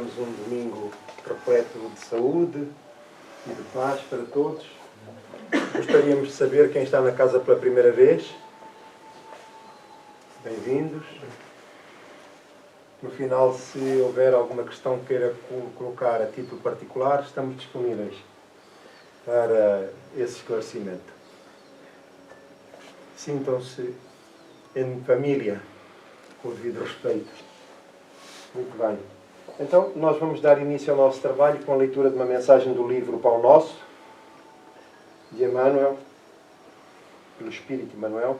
tenhamos um domingo repleto de saúde e de paz para todos. Gostaríamos de saber quem está na casa pela primeira vez. Bem-vindos. No final, se houver alguma questão que queira colocar a título particular, estamos disponíveis para esse esclarecimento. Sintam-se em família, com o devido respeito. Muito bem. Então, nós vamos dar início ao nosso trabalho com a leitura de uma mensagem do livro Pão Nosso, de Emmanuel, pelo Espírito Emmanuel,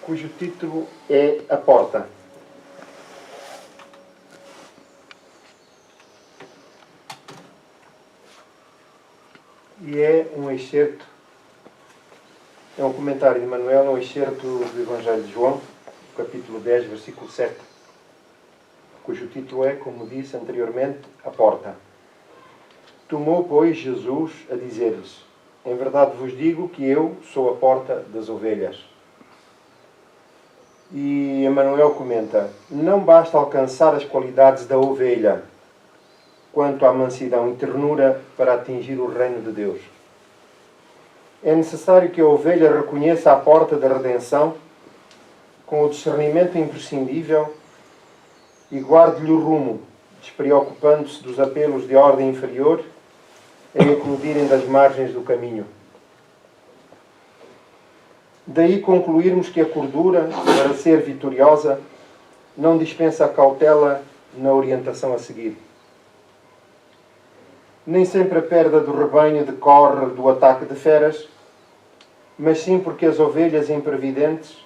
cujo título é A Porta. E é um excerto, é um comentário de Emmanuel, um excerto do Evangelho de João, capítulo 10, versículo 7, cujo título é, como disse anteriormente, A Porta. Tomou, pois, Jesus a dizer-lhes: em verdade vos digo que eu sou a porta das ovelhas. E Emmanuel comenta: não basta alcançar as qualidades da ovelha quanto à mansidão e ternura para atingir o reino de Deus. É necessário que a ovelha reconheça a porta da redenção com o discernimento imprescindível e guarde-lhe o rumo, despreocupando-se dos apelos de ordem inferior em eclodirem das margens do caminho. Daí concluirmos que a cordura, para ser vitoriosa, não dispensa a cautela na orientação a seguir. Nem sempre a perda do rebanho decorre do ataque de feras, mas sim porque as ovelhas imprevidentes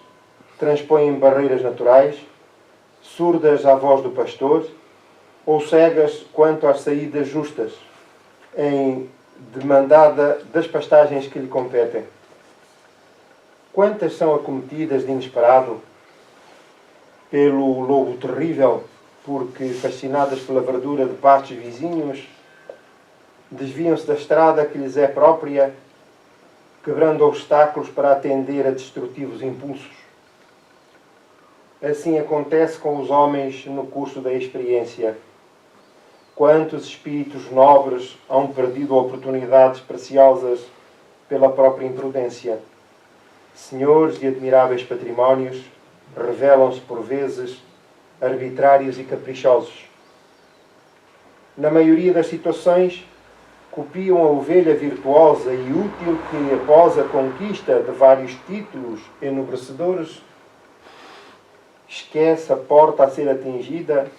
transpõem barreiras naturais, surdas à voz do pastor, ou cegas quanto às saídas justas, em demandada das pastagens que lhe competem. Quantas são acometidas de inesperado pelo lobo terrível, porque, fascinadas pela verdura de pastos vizinhos, desviam-se da estrada que lhes é própria, quebrando obstáculos para atender a destrutivos impulsos. Assim acontece com os homens no curso da experiência. Quantos espíritos nobres hão perdido oportunidades preciosas pela própria imprudência. Senhores de admiráveis patrimónios revelam-se por vezes arbitrários e caprichosos. Na maioria das situações, copiam a ovelha virtuosa e útil que, após a conquista de vários títulos enobrecedores, esquece a porta a ser atingida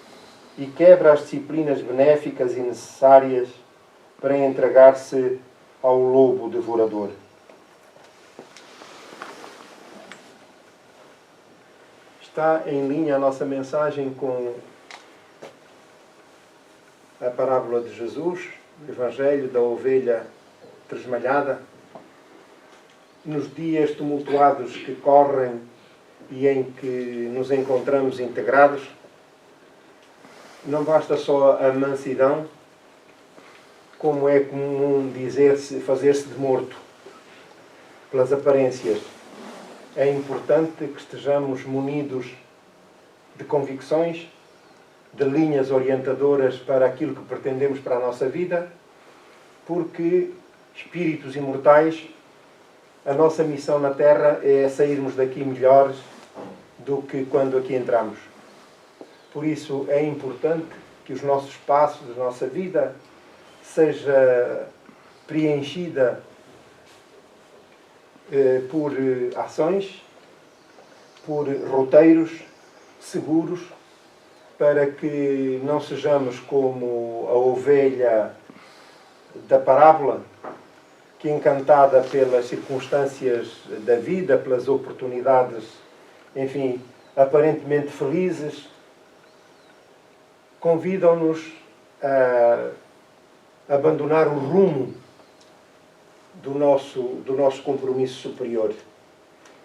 e quebra as disciplinas benéficas e necessárias para entregar-se ao lobo devorador. Está em linha a nossa mensagem com a parábola de Jesus, o Evangelho da ovelha tresmalhada. Nos dias tumultuados que correm e em que nos encontramos integrados, não basta só a mansidão, como é comum dizer-se, fazer-se de morto pelas aparências. É importante que estejamos munidos de convicções, de linhas orientadoras para aquilo que pretendemos para a nossa vida, porque, espíritos imortais, a nossa missão na Terra é sairmos daqui melhores do que quando aqui entramos. Por isso é importante que os nossos passos, a nossa vida, seja preenchida por ações, por roteiros seguros, para que não sejamos como a ovelha da parábola, que, encantada pelas circunstâncias da vida, pelas oportunidades, enfim, aparentemente felizes, convidam-nos a abandonar o rumo do nosso compromisso superior.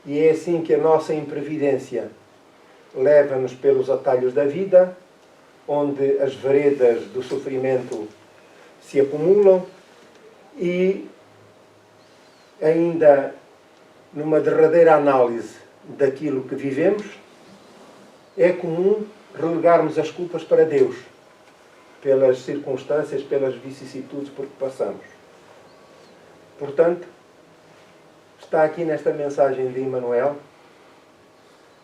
E é assim que a nossa imprevidência leva-nos pelos atalhos da vida, onde as veredas do sofrimento se acumulam e, ainda numa derradeira análise daquilo que vivemos, é comum relegarmos as culpas para Deus, pelas circunstâncias, pelas vicissitudes por que passamos. Portanto, está aqui nesta mensagem de Emmanuel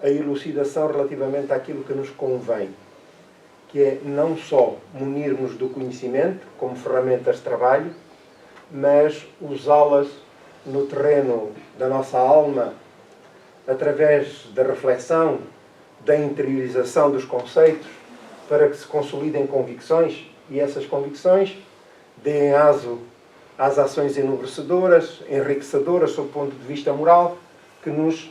a elucidação relativamente àquilo que nos convém, que é não só munir-nos do conhecimento como ferramentas de trabalho, mas usá-las no terreno da nossa alma, através da reflexão, da interiorização dos conceitos, para que se consolidem convicções e essas convicções deem aso às ações enobrecedoras, enriquecedoras sob o ponto de vista moral, que nos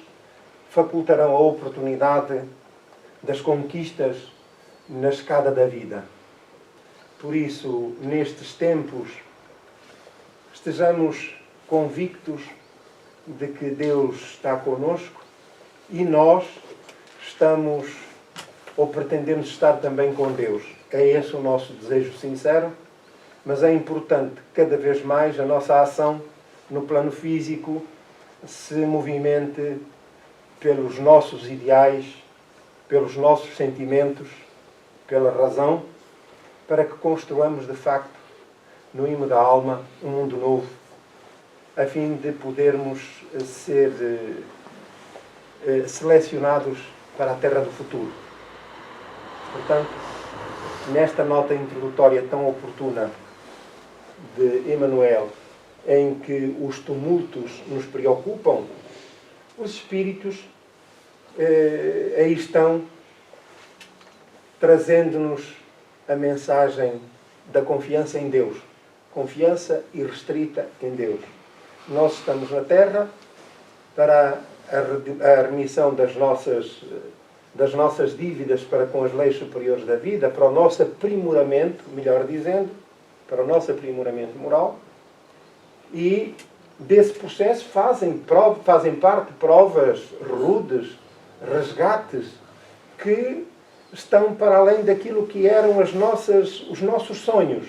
facultarão a oportunidade das conquistas na escada da vida. Por isso, nestes tempos, estejamos convictos de que Deus está connosco e nós estamos ou pretendemos estar também com Deus. É esse o nosso desejo sincero, mas é importante que cada vez mais a nossa ação no plano físico se movimente pelos nossos ideais, pelos nossos sentimentos, pela razão, para que construamos de facto no imo da alma um mundo novo, a fim de podermos ser selecionados para a terra do futuro. Portanto, nesta nota introdutória tão oportuna de Emmanuel, em que os tumultos nos preocupam, os espíritos aí estão trazendo-nos a mensagem da confiança em Deus. Confiança irrestrita em Deus. Nós estamos na Terra para a remissão das nossas dívidas para com as leis superiores da vida, para o nosso aprimoramento, melhor dizendo, para o nosso aprimoramento moral, e desse processo fazem parte provas rudes, resgates, que estão para além daquilo que eram os nossos sonhos,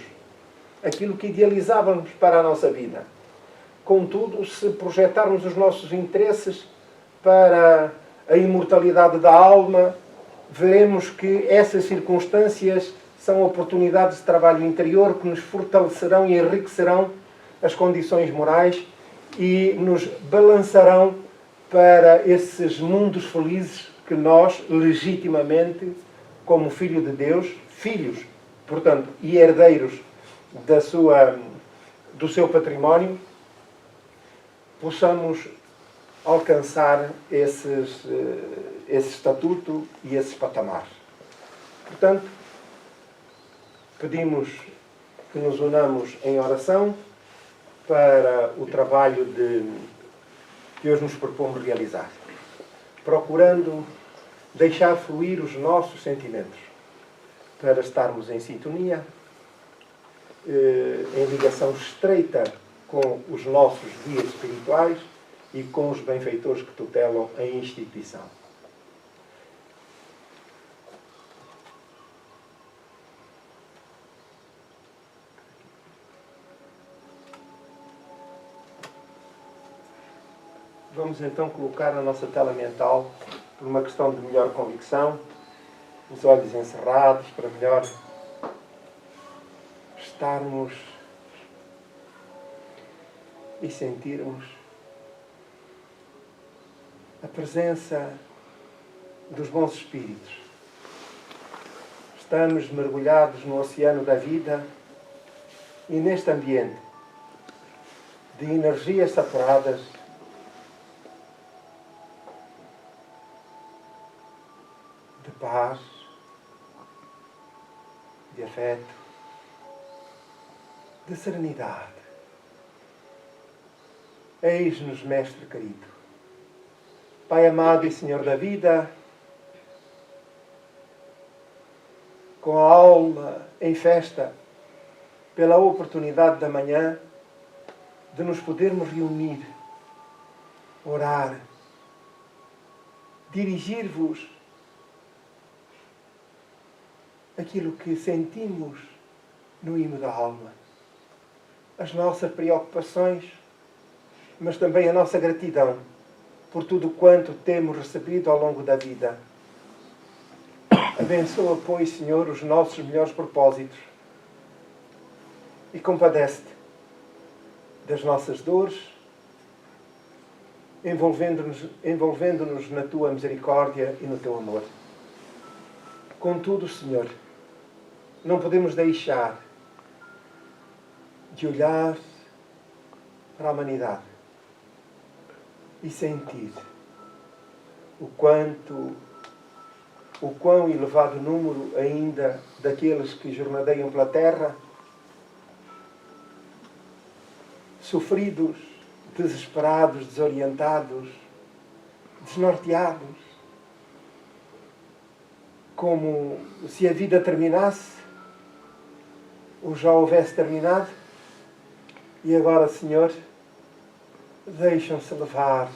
aquilo que idealizávamos para a nossa vida. Contudo, se projetarmos os nossos interesses para a imortalidade da alma, veremos que essas circunstâncias são oportunidades de trabalho interior que nos fortalecerão e enriquecerão as condições morais e nos balançarão para esses mundos felizes que nós, legitimamente, como filho de Deus, filhos, portanto, e herdeiros do seu património, possamos alcançar esse estatuto e esses patamares. Portanto, pedimos que nos unamos em oração para o trabalho que hoje nos propomos realizar, procurando deixar fluir os nossos sentimentos para estarmos em sintonia, em ligação estreita com os nossos guias espirituais e com os benfeitores que tutelam a instituição. Vamos então colocar na nossa tela mental, por uma questão de melhor convicção, os olhos encerrados, para melhor estarmos e sentirmos a presença dos bons espíritos. Estamos mergulhados no oceano da vida e neste ambiente de energias saturadas, de paz, de afeto, de serenidade. Eis-nos, Mestre querido, Pai amado e Senhor da vida, com a alma em festa, pela oportunidade da manhã de nos podermos reunir, orar, dirigir-vos aquilo que sentimos no imo da alma, as nossas preocupações, mas também a nossa gratidão por tudo quanto temos recebido ao longo da vida. Abençoa, pois, Senhor, os nossos melhores propósitos e compadece-te das nossas dores, envolvendo-nos na tua misericórdia e no teu amor. Contudo, Senhor, não podemos deixar de olhar para a humanidade e sentir o quão elevado número ainda daqueles que jornadeiam pela terra, sofridos, desesperados, desorientados, desnorteados, como se a vida terminasse ou já houvesse terminado, e agora, Senhor, deixam-se levar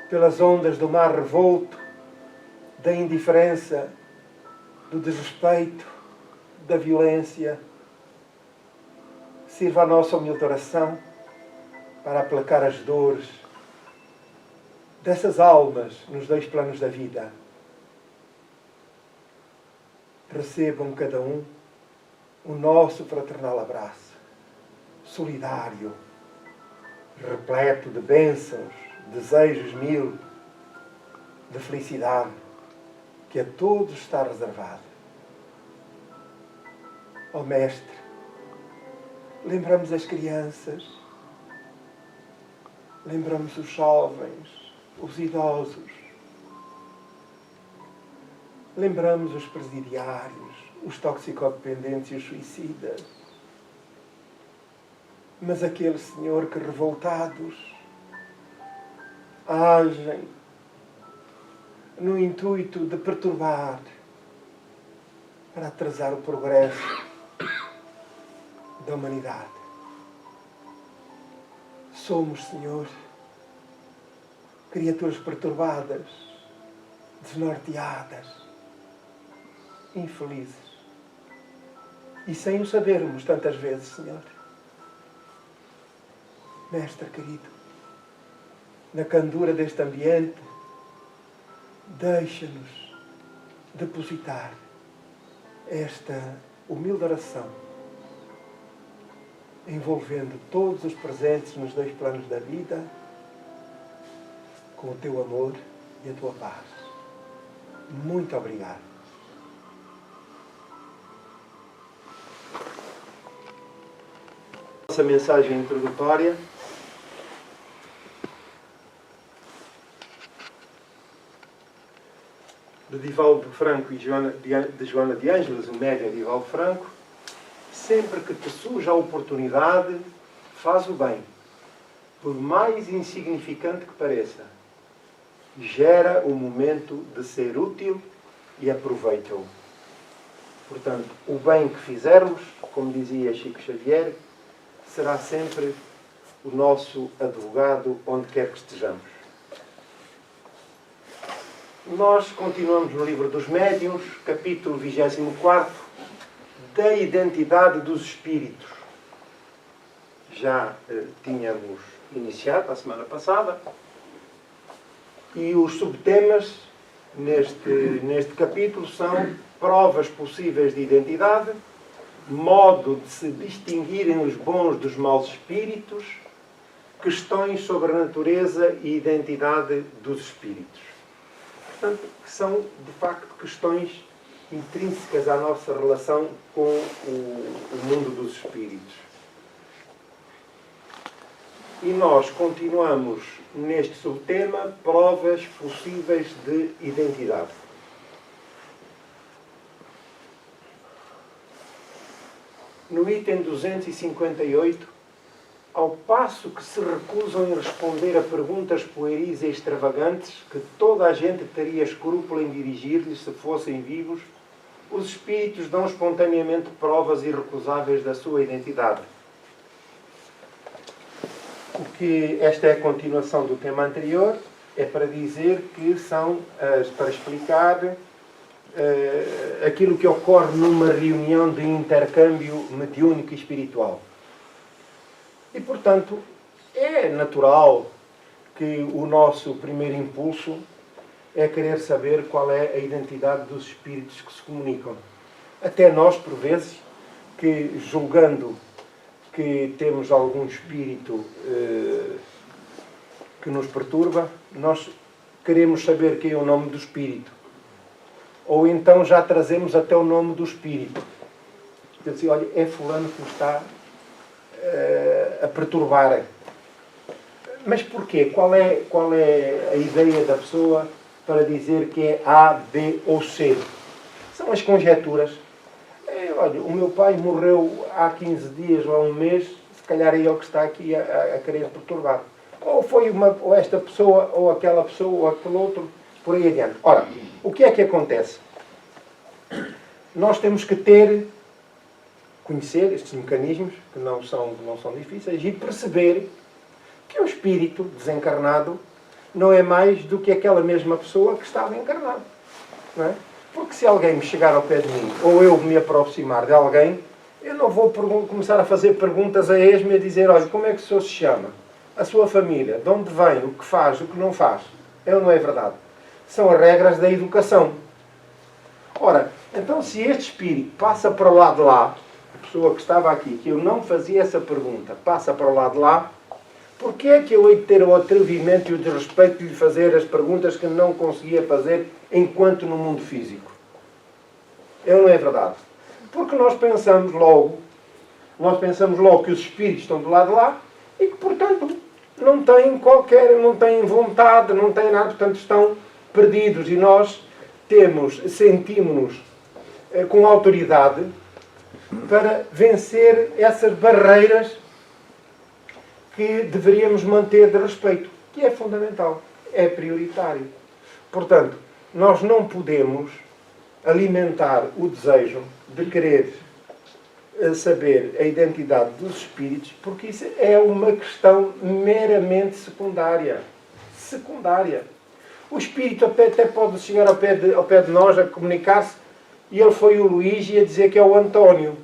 pelas ondas do mar revolto, da indiferença, do desrespeito, da violência. Sirva a nossa humilde oração para aplacar as dores dessas almas nos dois planos da vida. Recebam cada um o nosso fraternal abraço, solidário, repleto de bênçãos, desejos mil, de felicidade, que a todos está reservado. Ó Mestre, lembramos as crianças, lembramos os jovens, os idosos, lembramos os presidiários, os toxicodependentes e os suicidas. Mas aqueles, Senhor, que revoltados agem no intuito de perturbar para atrasar o progresso da humanidade. Somos, Senhor, criaturas perturbadas, desnorteadas, infelizes. E sem o sabermos tantas vezes, Senhor. Mestre querido, na candura deste ambiente, deixa-nos depositar esta humilde oração, envolvendo todos os presentes nos dois planos da vida, com o teu amor e a tua paz. Muito obrigado. Nossa mensagem introdutória de Divaldo Franco e de Joana de Ângeles, o médium Divaldo Franco: sempre que te surja a oportunidade, faz o bem, por mais insignificante que pareça. Gera o momento de ser útil e aproveita-o. Portanto, o bem que fizermos, como dizia Chico Xavier, será sempre o nosso advogado onde quer que estejamos. Nós continuamos no livro dos Médiuns, capítulo 24, da identidade dos espíritos. Já tínhamos iniciado a semana passada, e os subtemas neste capítulo são provas possíveis de identidade, modo de se distinguirem os bons dos maus espíritos, questões sobre a natureza e identidade dos espíritos. Portanto, são, de facto, questões intrínsecas à nossa relação com o mundo dos espíritos. E nós continuamos neste subtema, provas possíveis de identidade. No item 258, ao passo que se recusam em responder a perguntas pueris e extravagantes que toda a gente teria escrúpulo em dirigir-lhes se fossem vivos, os espíritos dão espontaneamente provas irrecusáveis da sua identidade. Esta é a continuação do tema anterior, é para dizer que são, para explicar aquilo que ocorre numa reunião de intercâmbio mediúnico e espiritual. E, portanto, é natural que o nosso primeiro impulso é querer saber qual é a identidade dos espíritos que se comunicam. Até nós, por vezes, que julgando que temos algum espírito que nos perturba, nós queremos saber quem é o nome do espírito. Ou então já trazemos até o nome do espírito. Quer dizer, olha, é fulano que me está a perturbar. Mas porquê? Qual é a ideia da pessoa para dizer que é A, B ou C? São as conjecturas. Olha, o meu pai morreu há 15 dias ou há um mês, se calhar é ele que está aqui a querer perturbar. Ou foi ou esta pessoa, ou aquela pessoa, ou aquele outro, por aí adiante. Ora, o que é que acontece? Nós temos que conhecer estes mecanismos, que não são difíceis, e perceber que o espírito desencarnado não é mais do que aquela mesma pessoa que estava encarnada. Não é? Porque se alguém me chegar ao pé de mim, ou eu me aproximar de alguém, eu não vou começar a fazer perguntas a esmo e a dizer, olha, como é que o senhor se chama? A sua família, de onde vem, o que faz, o que não faz. É ou não é verdade? São as regras da educação. Ora, então se este espírito passa para o lado de lá, a pessoa que estava aqui, que eu não fazia essa pergunta, passa para o lado de lá, porquê é que eu hei de ter o atrevimento e o desrespeito de lhe fazer as perguntas que não conseguia fazer enquanto no mundo físico? É ou não é verdade? Porque nós pensamos logo que os espíritos estão do lado de lá e que, portanto, não têm vontade, não têm nada, portanto estão perdidos. E nós sentimos-nos com autoridade para vencer essas barreiras que deveríamos manter de respeito, que é fundamental, é prioritário. Portanto, nós não podemos alimentar o desejo de querer saber a identidade dos espíritos, porque isso é uma questão meramente secundária. O espírito até pode chegar ao pé de nós a comunicar-se, e ele foi o Luís e a dizer que é o António,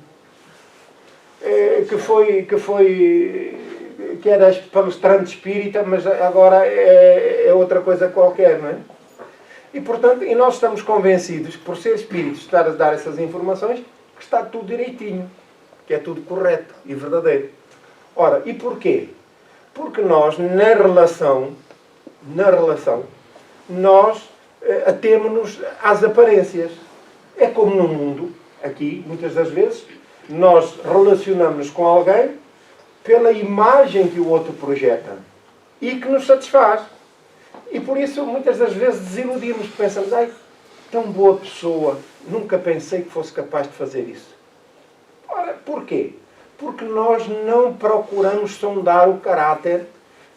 que era palestrante espírita, mas agora é outra coisa qualquer, não é? E, portanto, nós estamos convencidos, por ser espíritos, estar a dar essas informações, que está tudo direitinho, que é tudo correto e verdadeiro. Ora, e porquê? Porque nós, na relação, nós atemos-nos às aparências. É como no mundo, aqui, muitas das vezes, nós relacionamos-nos com alguém pela imagem que o outro projeta e que nos satisfaz. E por isso, muitas das vezes, desiludimos, pensamos, ai, tão boa pessoa, nunca pensei que fosse capaz de fazer isso. Ora, porquê? Porque nós não procuramos sondar o caráter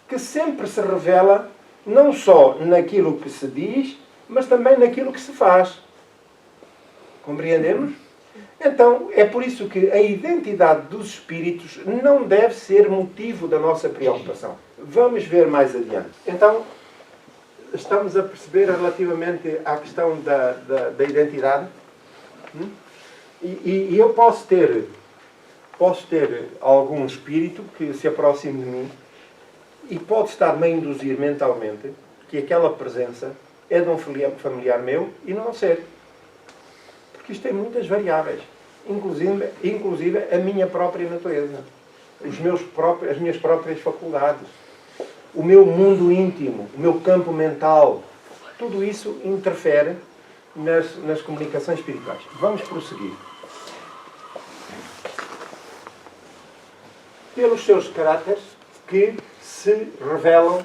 que sempre se revela não só naquilo que se diz, mas também naquilo que se faz. Compreendemos? Então, é por isso que a identidade dos espíritos não deve ser motivo da nossa preocupação. Vamos ver mais adiante. Então, estamos a perceber relativamente à questão da identidade. E eu posso ter algum espírito que se aproxime de mim e pode estar-me a induzir mentalmente que aquela presença é de um familiar meu e não ser. Porque isto tem muitas variáveis. Inclusive a minha própria natureza. As minhas próprias faculdades. O meu mundo íntimo. O meu campo mental. Tudo isso interfere nas comunicações espirituais. Vamos prosseguir. Pelos seus caráteres que se revelam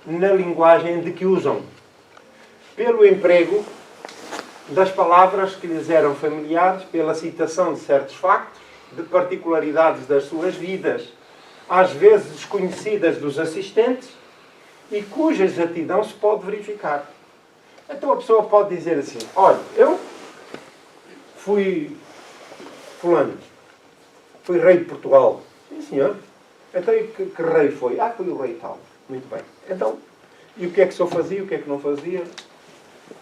na linguagem de que usam. Pelo emprego das palavras que lhes eram familiares, pela citação de certos factos, de particularidades das suas vidas, às vezes desconhecidas dos assistentes, e cuja exatidão se pode verificar. Então a pessoa pode dizer assim, olha, eu fui fulano, fui rei de Portugal. Sim, senhor. Então que rei foi? Ah, foi o rei tal. Muito bem. Então, e o que é que o senhor fazia, o que é que não fazia?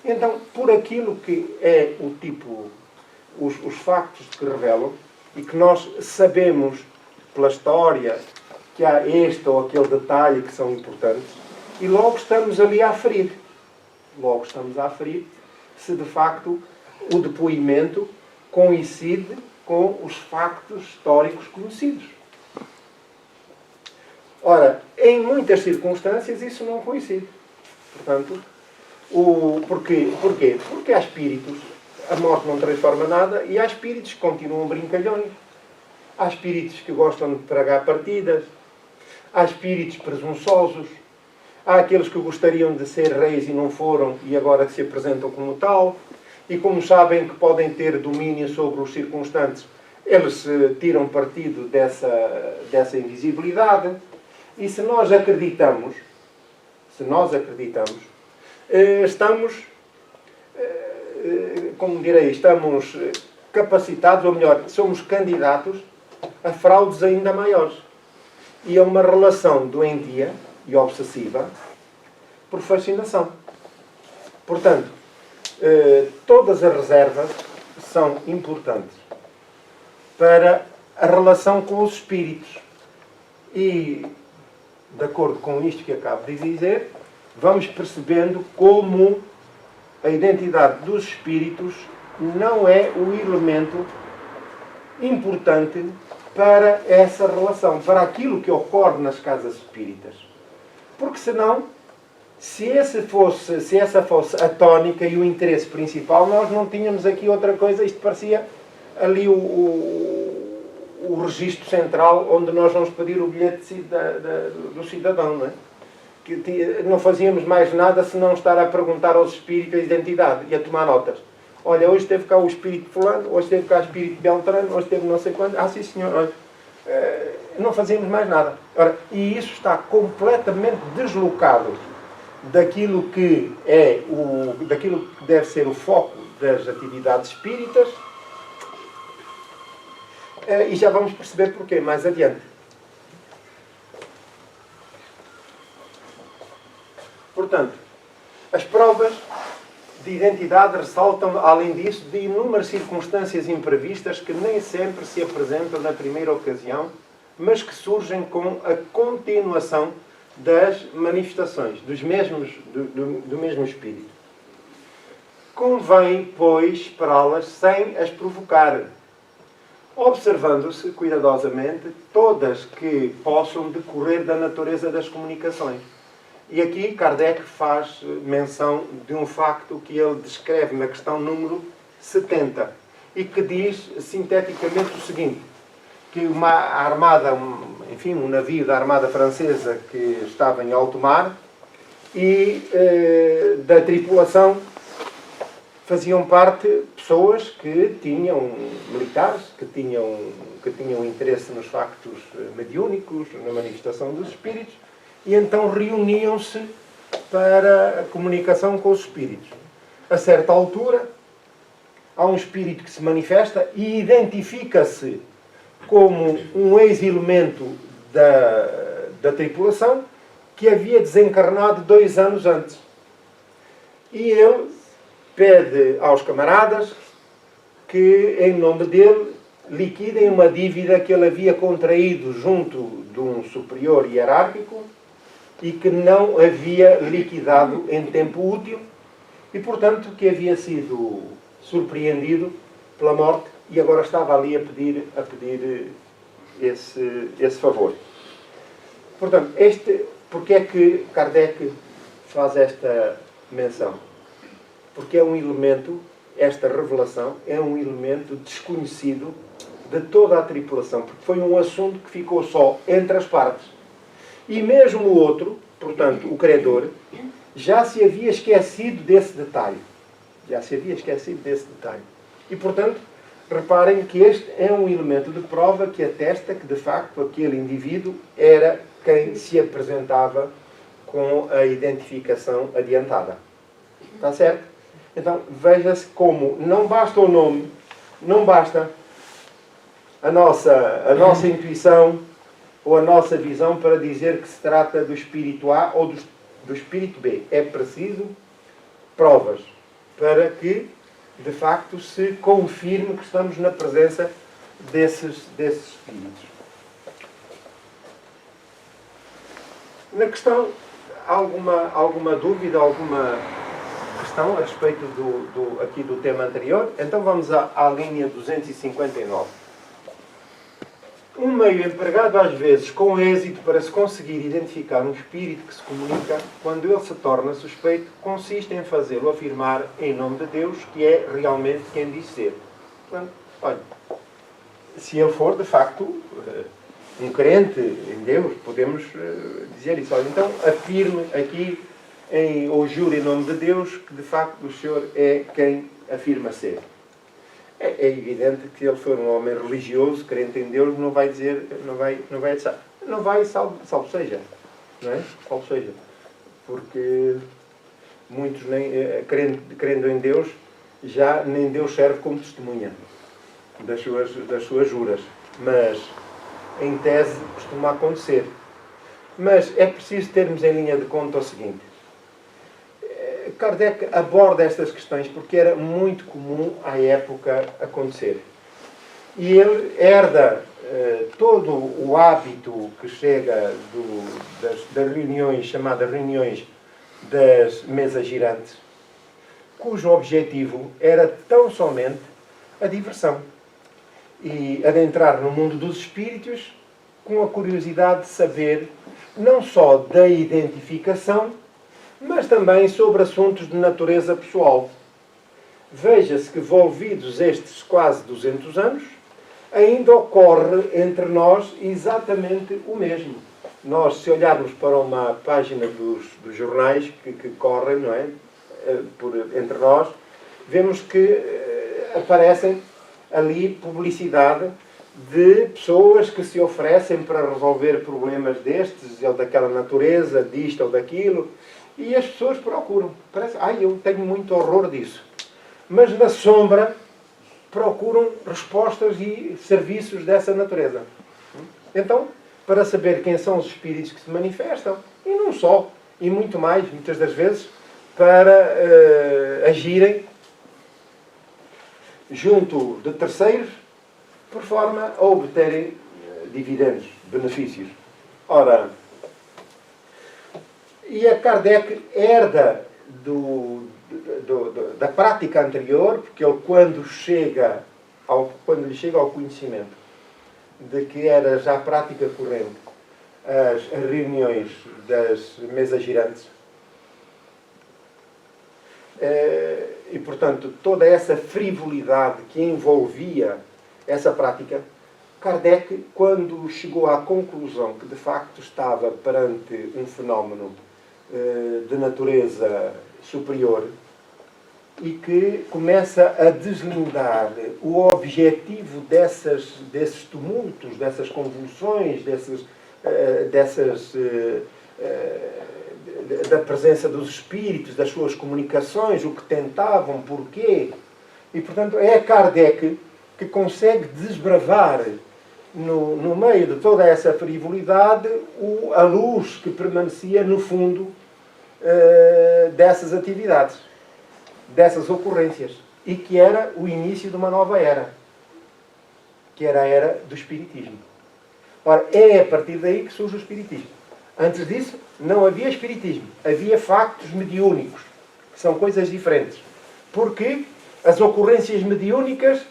Então, por aquilo que é o tipo, os factos que revelam, e que nós sabemos pela história que há este ou aquele detalhe que são importantes, e logo estamos ali a aferir. Logo estamos a aferir se de facto o depoimento coincide com os factos históricos conhecidos. Ora, em muitas circunstâncias isso não coincide. Portanto, porquê? Porque há espíritos, a morte não transforma nada, e há espíritos que continuam brincalhões. Há espíritos que gostam de tragar partidas. Há espíritos presunçosos. Há aqueles que gostariam de ser reis e não foram e agora se apresentam como tal. E como sabem que podem ter domínio sobre os circunstantes, eles tiram partido dessa invisibilidade. E se nós acreditamos, estamos, como direi, estamos capacitados, ou melhor, somos candidatos a fraudes ainda maiores. E a uma relação doentia e obsessiva por fascinação. Portanto, todas as reservas são importantes para a relação com os espíritos. E, de acordo com isto que acabo de dizer, vamos percebendo como a identidade dos espíritos não é o elemento importante para essa relação, para aquilo que ocorre nas casas espíritas. Porque senão, se essa fosse a tónica e o interesse principal, nós não tínhamos aqui outra coisa. Isto parecia ali o registro central onde nós vamos pedir o bilhete do cidadão, não é? Que não fazíamos mais nada senão estar a perguntar aos espíritos a identidade e a tomar notas. Olha, hoje esteve cá o espírito fulano, hoje esteve cá o espírito Beltrano, hoje esteve não sei quando. Ah, sim senhor, olha. Não fazíamos mais nada. Ora, e isso está completamente deslocado daquilo que deve ser o foco das atividades espíritas. E já vamos perceber porquê mais adiante. Portanto, as provas de identidade ressaltam, além disso, de inúmeras circunstâncias imprevistas que nem sempre se apresentam na primeira ocasião, mas que surgem com a continuação das manifestações do mesmo espírito. Convém, pois, esperá-las sem as provocar, observando-se cuidadosamente todas que possam decorrer da natureza das comunicações. E aqui Kardec faz menção de um facto que ele descreve na questão número 70 e que diz sinteticamente o seguinte, que uma armada, um navio da armada francesa que estava em alto mar e da tripulação faziam parte pessoas que tinham, militares, que tinham interesse nos factos mediúnicos, na manifestação dos espíritos, e então reuniam-se para a comunicação com os espíritos. A certa altura, há um espírito que se manifesta e identifica-se como um ex-elemento da tripulação que havia desencarnado 2 anos antes. E ele pede aos camaradas que, em nome dele, liquidem uma dívida que ele havia contraído junto de um superior hierárquico e que não havia liquidado em tempo útil e, portanto, que havia sido surpreendido pela morte e agora estava ali a pedir esse favor. Portanto, porque é que Kardec faz esta menção? Porque é um elemento, esta revelação, é um elemento desconhecido de toda a tripulação, porque foi um assunto que ficou só entre as partes. E mesmo o outro, portanto, o credor, já se havia esquecido desse detalhe. E, portanto, reparem que este é um elemento de prova que atesta que, de facto, aquele indivíduo era quem se apresentava com a identificação adiantada. Está certo? Então, veja-se como não basta o nome, não basta a nossa intuição ou a nossa visão para dizer que se trata do espírito A ou do espírito B. É preciso provas para que, de facto, se confirme que estamos na presença desses espíritos. Na questão, alguma dúvida, alguma questão a respeito aqui do tema anterior. Então vamos à linha 259. Um meio empregado às vezes com êxito para se conseguir identificar um espírito que se comunica quando ele se torna suspeito consiste em fazê-lo afirmar em nome de Deus que é realmente quem diz ser. Portanto, olha, se ele for de facto um crente em Deus, podemos dizer isso. Olha, então afirme aqui ou jure em nome de Deus que de facto o Senhor é quem afirma ser. É evidente que se ele for um homem religioso, crente em Deus, não vai dizer, não vai, salvo seja, não é? Salvo seja. Porque muitos, nem, crendo em Deus, já nem Deus serve como testemunha das suas juras. Mas, em tese, costuma acontecer. Mas é preciso termos em linha de conta o seguinte. Kardec aborda estas questões porque era muito comum à época acontecer. E ele herda todo o hábito que chega das reuniões, chamadas reuniões das mesas girantes, cujo objetivo era tão somente a diversão. E adentrar no mundo dos espíritos com a curiosidade de saber não só da identificação, mas também sobre assuntos de natureza pessoal. Veja-se que, volvidos estes quase 200 anos, ainda ocorre entre nós exatamente o mesmo. Nós, se olharmos para uma página dos jornais que correm, não é? Entre nós, vemos que aparecem ali publicidade de pessoas que se oferecem para resolver problemas destes ou daquela natureza, disto ou daquilo. E as pessoas procuram. Parece, eu tenho muito horror disso. Mas na sombra procuram respostas e serviços dessa natureza. Então, para saber quem são os espíritos que se manifestam, e não só, e muito mais, muitas das vezes, para agirem junto de terceiros, por forma a obterem dividendos, benefícios. Ora, e a Kardec herda da prática anterior, porque ele, quando lhe chega ao conhecimento de que era já prática corrente as reuniões das mesas girantes, e, portanto, toda essa frivolidade que envolvia essa prática, Kardec, quando chegou à conclusão que, de facto, estava perante um fenómeno de natureza superior e que começa a deslindar o objetivo desses tumultos, dessas convulsões, da presença dos espíritos, das suas comunicações, o que tentavam, porquê. E, portanto, é Kardec que consegue desbravar no meio de toda essa frivolidade a luz que permanecia no fundo dessas atividades, dessas ocorrências, e que era o início de uma nova era, que era a era do Espiritismo. Ora, é a partir daí que surge o Espiritismo. Antes disso, não havia Espiritismo. Havia factos mediúnicos, que são coisas diferentes. Porque as ocorrências mediúnicas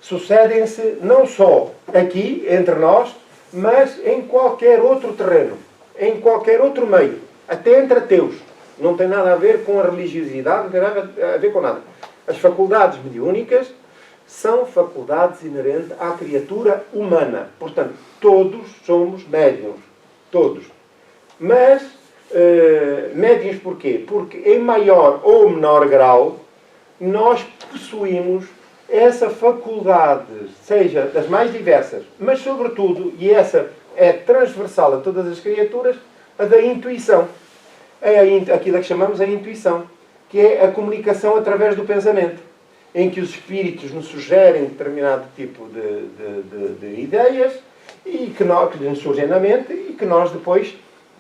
sucedem-se não só aqui, entre nós, mas em qualquer outro terreno, em qualquer outro meio, até entre ateus. Não tem nada a ver com a religiosidade, não tem nada a ver com nada. As faculdades mediúnicas são faculdades inerentes à criatura humana. Portanto, todos somos médiuns. Todos. Mas, médiuns porquê? Porque em maior ou menor grau, nós possuímos essa faculdade, seja das mais diversas, mas sobretudo, e essa é transversal a todas as criaturas, a da intuição. É aquilo que chamamos a intuição, que é a comunicação através do pensamento, em que os espíritos nos sugerem determinado tipo de ideias e que nos surgem na mente e que nós depois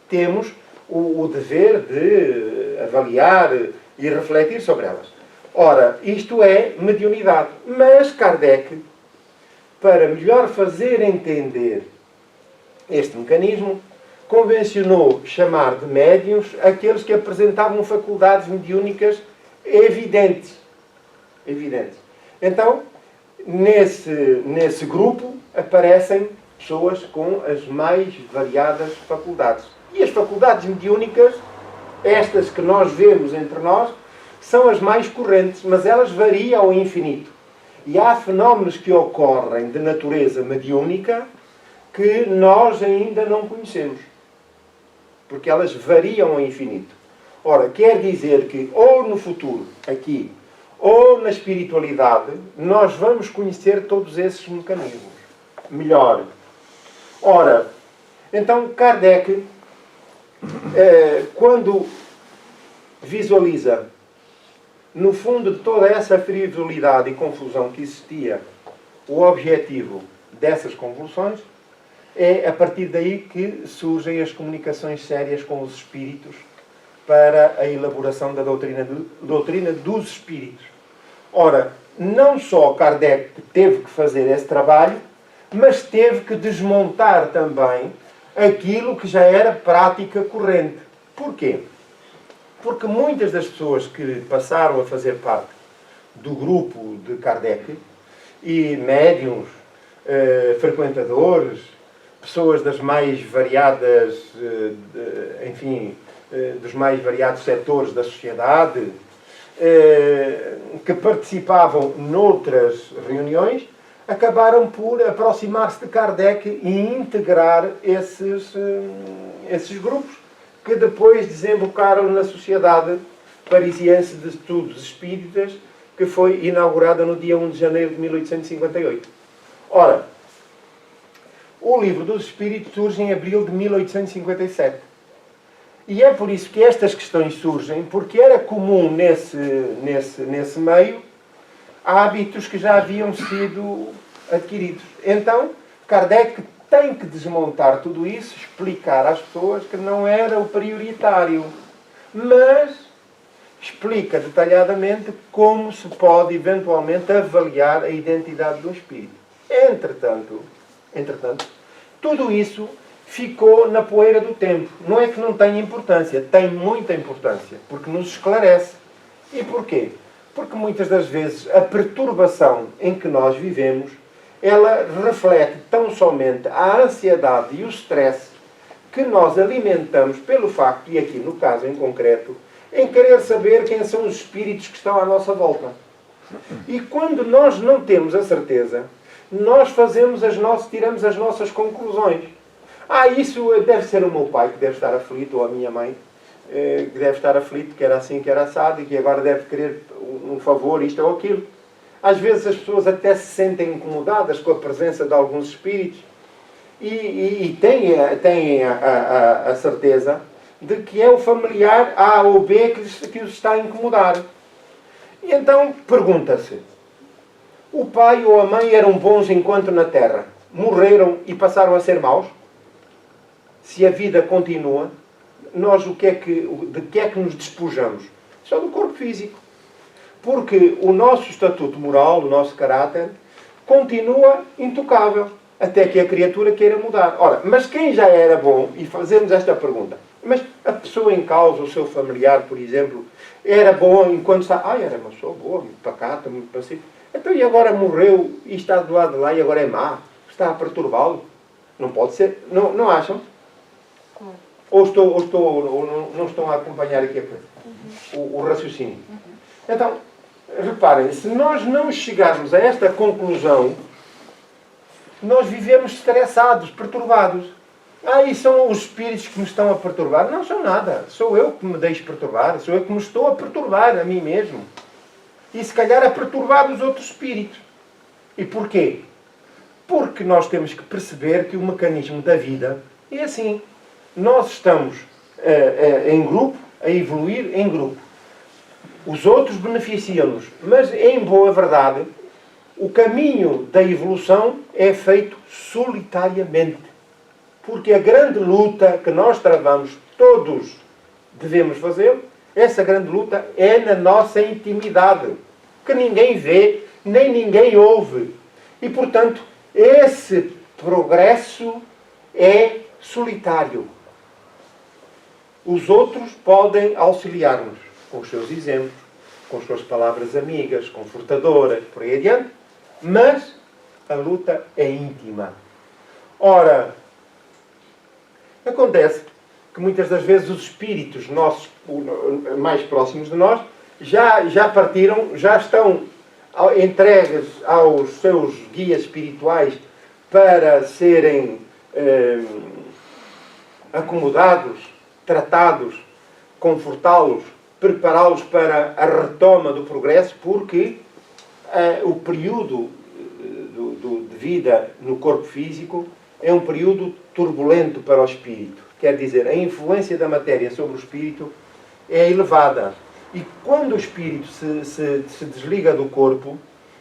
temos o dever de avaliar e refletir sobre elas. Ora, isto é mediunidade. Mas Kardec, para melhor fazer entender este mecanismo, convencionou chamar de médiuns aqueles que apresentavam faculdades mediúnicas evidentes. Evidentes. Então, nesse grupo aparecem pessoas com as mais variadas faculdades. E as faculdades mediúnicas, estas que nós vemos entre nós, são as mais correntes, mas elas variam ao infinito. E há fenómenos que ocorrem de natureza mediúnica que nós ainda não conhecemos. Porque elas variam ao infinito. Ora, quer dizer que ou no futuro, aqui, ou na espiritualidade, nós vamos conhecer todos esses mecanismos melhor. Ora, então Kardec, quando visualiza, no fundo de toda essa frivolidade e confusão que existia, o objetivo dessas convulsões, é a partir daí que surgem as comunicações sérias com os espíritos para a elaboração da doutrina dos espíritos. Ora, não só Kardec teve que fazer esse trabalho, mas teve que desmontar também aquilo que já era prática corrente. Porquê? Porque muitas das pessoas que passaram a fazer parte do grupo de Kardec, e médiuns, frequentadores, pessoas das mais variadas, enfim, dos mais variados setores da sociedade, que participavam noutras reuniões, acabaram por aproximar-se de Kardec e integrar esses grupos, que depois desembocaram na Sociedade Parisiense de Estudos Espíritas, que foi inaugurada no dia 1 de janeiro de 1858. Ora, o Livro dos Espíritos surge em abril de 1857. E é por isso que estas questões surgem, porque era comum nesse meio hábitos que já haviam sido adquiridos. Então, Kardec tem que desmontar tudo isso, explicar às pessoas que não era o prioritário, mas explica detalhadamente como se pode eventualmente avaliar a identidade do espírito. Entretanto, tudo isso ficou na poeira do tempo. Não é que não tenha importância, tem muita importância, porque nos esclarece. E porquê? Porque muitas das vezes a perturbação em que nós vivemos, ela reflete tão somente a ansiedade e o stress que nós alimentamos pelo facto, e aqui no caso em concreto, em querer saber quem são os espíritos que estão à nossa volta. E quando nós não temos a certeza, nós tiramos as nossas conclusões. Isso deve ser o meu pai que deve estar aflito, ou a minha mãe, que deve estar aflito, que era assim, que era assado, e que agora deve querer um favor, isto ou aquilo. Às vezes as pessoas até se sentem incomodadas com a presença de alguns espíritos e têm a certeza de que é o familiar A ou B que os está a incomodar. E então pergunta-se, o pai ou a mãe eram bons enquanto na Terra, morreram e passaram a ser maus? Se a vida continua, nós de que é que nos despojamos? Só do corpo físico. Porque o nosso estatuto moral, o nosso caráter, continua intocável, até que a criatura queira mudar. Ora, mas quem já era bom, e fazemos esta pergunta, mas a pessoa em causa, o seu familiar, por exemplo, era bom enquanto está... era uma pessoa boa, muito pacata, muito pacífica. Então, e agora morreu e está do lado de lá e agora é má? Está a perturbá-lo? Não pode ser. Não acham? Ou não estão a acompanhar aqui a coisa? O raciocínio. Então, reparem, se nós não chegarmos a esta conclusão, nós vivemos estressados, perturbados. E são os espíritos que me estão a perturbar? Não são nada. Sou eu que me deixo perturbar. Sou eu que me estou a perturbar a mim mesmo. E se calhar a perturbar os outros espíritos. E porquê? Porque nós temos que perceber que o mecanismo da vida é assim. Nós estamos em grupo, a evoluir em grupo. Os outros beneficiam-nos. Mas, em boa verdade, o caminho da evolução é feito solitariamente. Porque a grande luta que nós travamos, todos devemos fazer, essa grande luta é na nossa intimidade, que ninguém vê, nem ninguém ouve. E, portanto, esse progresso é solitário. Os outros podem auxiliar-nos com os seus exemplos, com suas palavras amigas, confortadoras, por aí adiante, mas a luta é íntima. Ora, acontece que muitas das vezes os espíritos nossos, mais próximos de nós, já partiram, já estão entregues aos seus guias espirituais para serem acomodados, tratados, confortá-los, prepará-los para a retoma do progresso, porque o período de vida no corpo físico é um período turbulento para o espírito. Quer dizer, a influência da matéria sobre o espírito é elevada. E quando o espírito se desliga do corpo,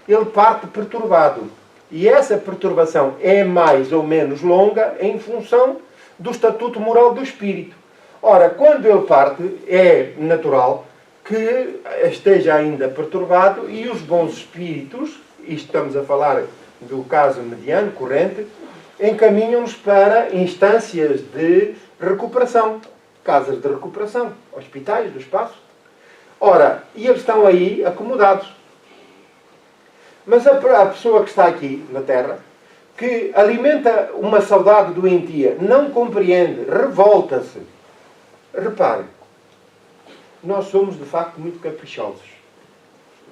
ele parte perturbado. E essa perturbação é mais ou menos longa em função do estatuto moral do espírito. Ora, quando ele parte, é natural que esteja ainda perturbado e os bons espíritos, e estamos a falar do caso mediano, corrente, encaminham-nos para instâncias de recuperação, casas de recuperação, hospitais do espaço. Ora, e eles estão aí acomodados. Mas a pessoa que está aqui na Terra, que alimenta uma saudade doentia, não compreende, revolta-se. Repare, nós somos de facto muito caprichosos.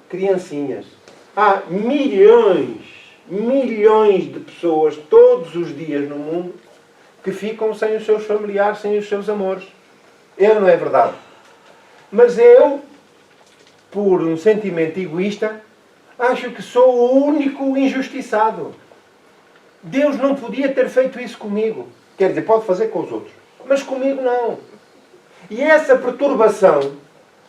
Criancinhas. Há milhões de pessoas todos os dias no mundo que ficam sem os seus familiares, sem os seus amores. Não é verdade? Mas eu, por um sentimento egoísta, acho que sou o único injustiçado. Deus não podia ter feito isso comigo. Quer dizer, pode fazer com os outros, mas comigo não. E essa perturbação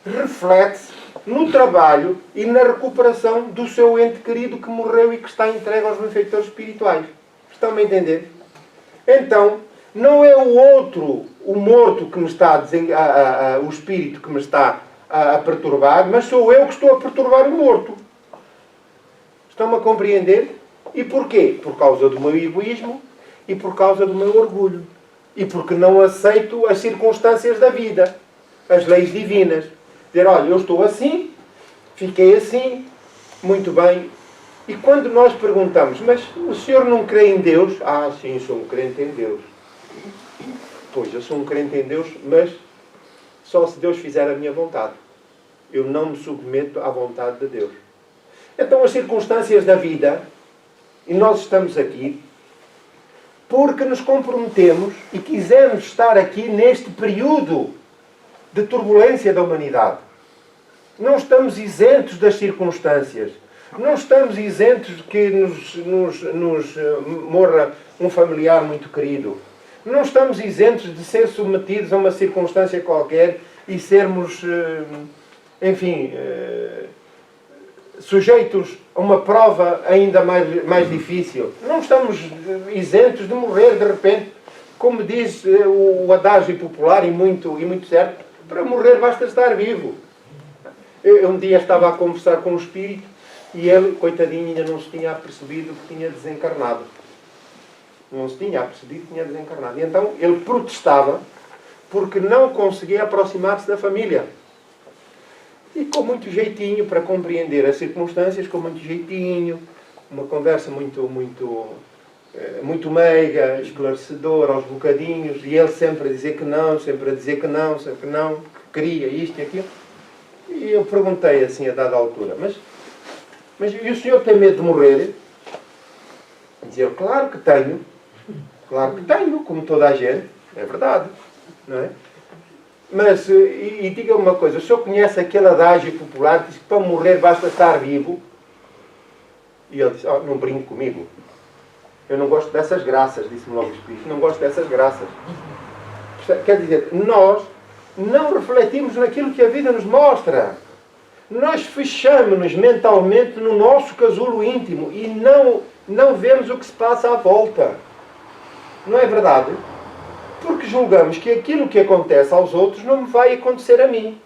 reflete-se no trabalho e na recuperação do seu ente querido que morreu e que está entregue aos benfeitores espirituais. Estão-me a entender? Então, não é o outro, o morto, que me está o espírito que me está a perturbar, mas sou eu que estou a perturbar o morto. Estão-me a compreender? E porquê? Por causa do meu egoísmo e por causa do meu orgulho. E porque não aceito as circunstâncias da vida, as leis divinas. Dizer, olha, eu estou assim, fiquei assim, muito bem. E quando nós perguntamos, mas o senhor não crê em Deus? Ah, sim, sou um crente em Deus. Pois, eu sou um crente em Deus, mas só se Deus fizer a minha vontade. Eu não me submeto à vontade de Deus. Então, as circunstâncias da vida, e nós estamos aqui, porque nos comprometemos e quisemos estar aqui neste período de turbulência da humanidade. Não estamos isentos das circunstâncias. Não estamos isentos de que nos morra um familiar muito querido. Não estamos isentos de ser submetidos a uma circunstância qualquer e sermos, sujeitos a uma prova ainda mais difícil. Não estamos isentos de morrer de repente. Como diz o adágio popular, e muito certo, para morrer basta estar vivo. Eu um dia estava a conversar com um espírito e ele, coitadinho, ainda não se tinha apercebido que tinha desencarnado. Não se tinha apercebido que tinha desencarnado. E então ele protestava porque não conseguia aproximar-se da família. E com muito jeitinho, para compreender as circunstâncias, com muito jeitinho, uma conversa muito meiga, esclarecedora, aos bocadinhos, e ele sempre a dizer que não, sempre que queria isto e aquilo. E eu perguntei assim a dada altura, mas e o senhor tem medo de morrer? Dizia, claro que tenho, como toda a gente, é verdade, não é? Mas, e diga-me uma coisa, o senhor conhece aquele adágio popular que diz que para morrer basta estar vivo? E ele disse, não brinque comigo. Eu não gosto dessas graças, disse-me logo o Espírito, não gosto dessas graças. Quer dizer, nós não refletimos naquilo que a vida nos mostra. Nós fechamos-nos mentalmente no nosso casulo íntimo e não vemos o que se passa à volta. Não é verdade? Porque julgamos que aquilo que acontece aos outros não me vai acontecer a mim.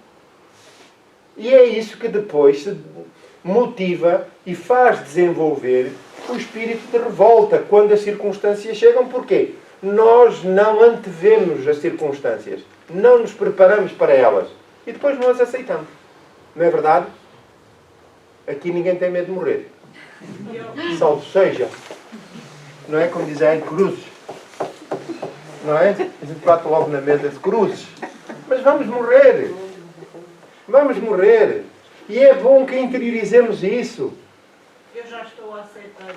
E é isso que depois se motiva e faz desenvolver o espírito de revolta quando as circunstâncias chegam. Porquê? Nós não antevemos as circunstâncias. Não nos preparamos para elas. E depois não as aceitamos. Não é verdade? Aqui ninguém tem medo de morrer. Salvo seja. Não é como dizem, cruzes. Não é? A gente bate logo na mesa de cruzes. Mas vamos morrer. Vamos morrer. E é bom que interiorizemos isso. Eu já estou a aceitar.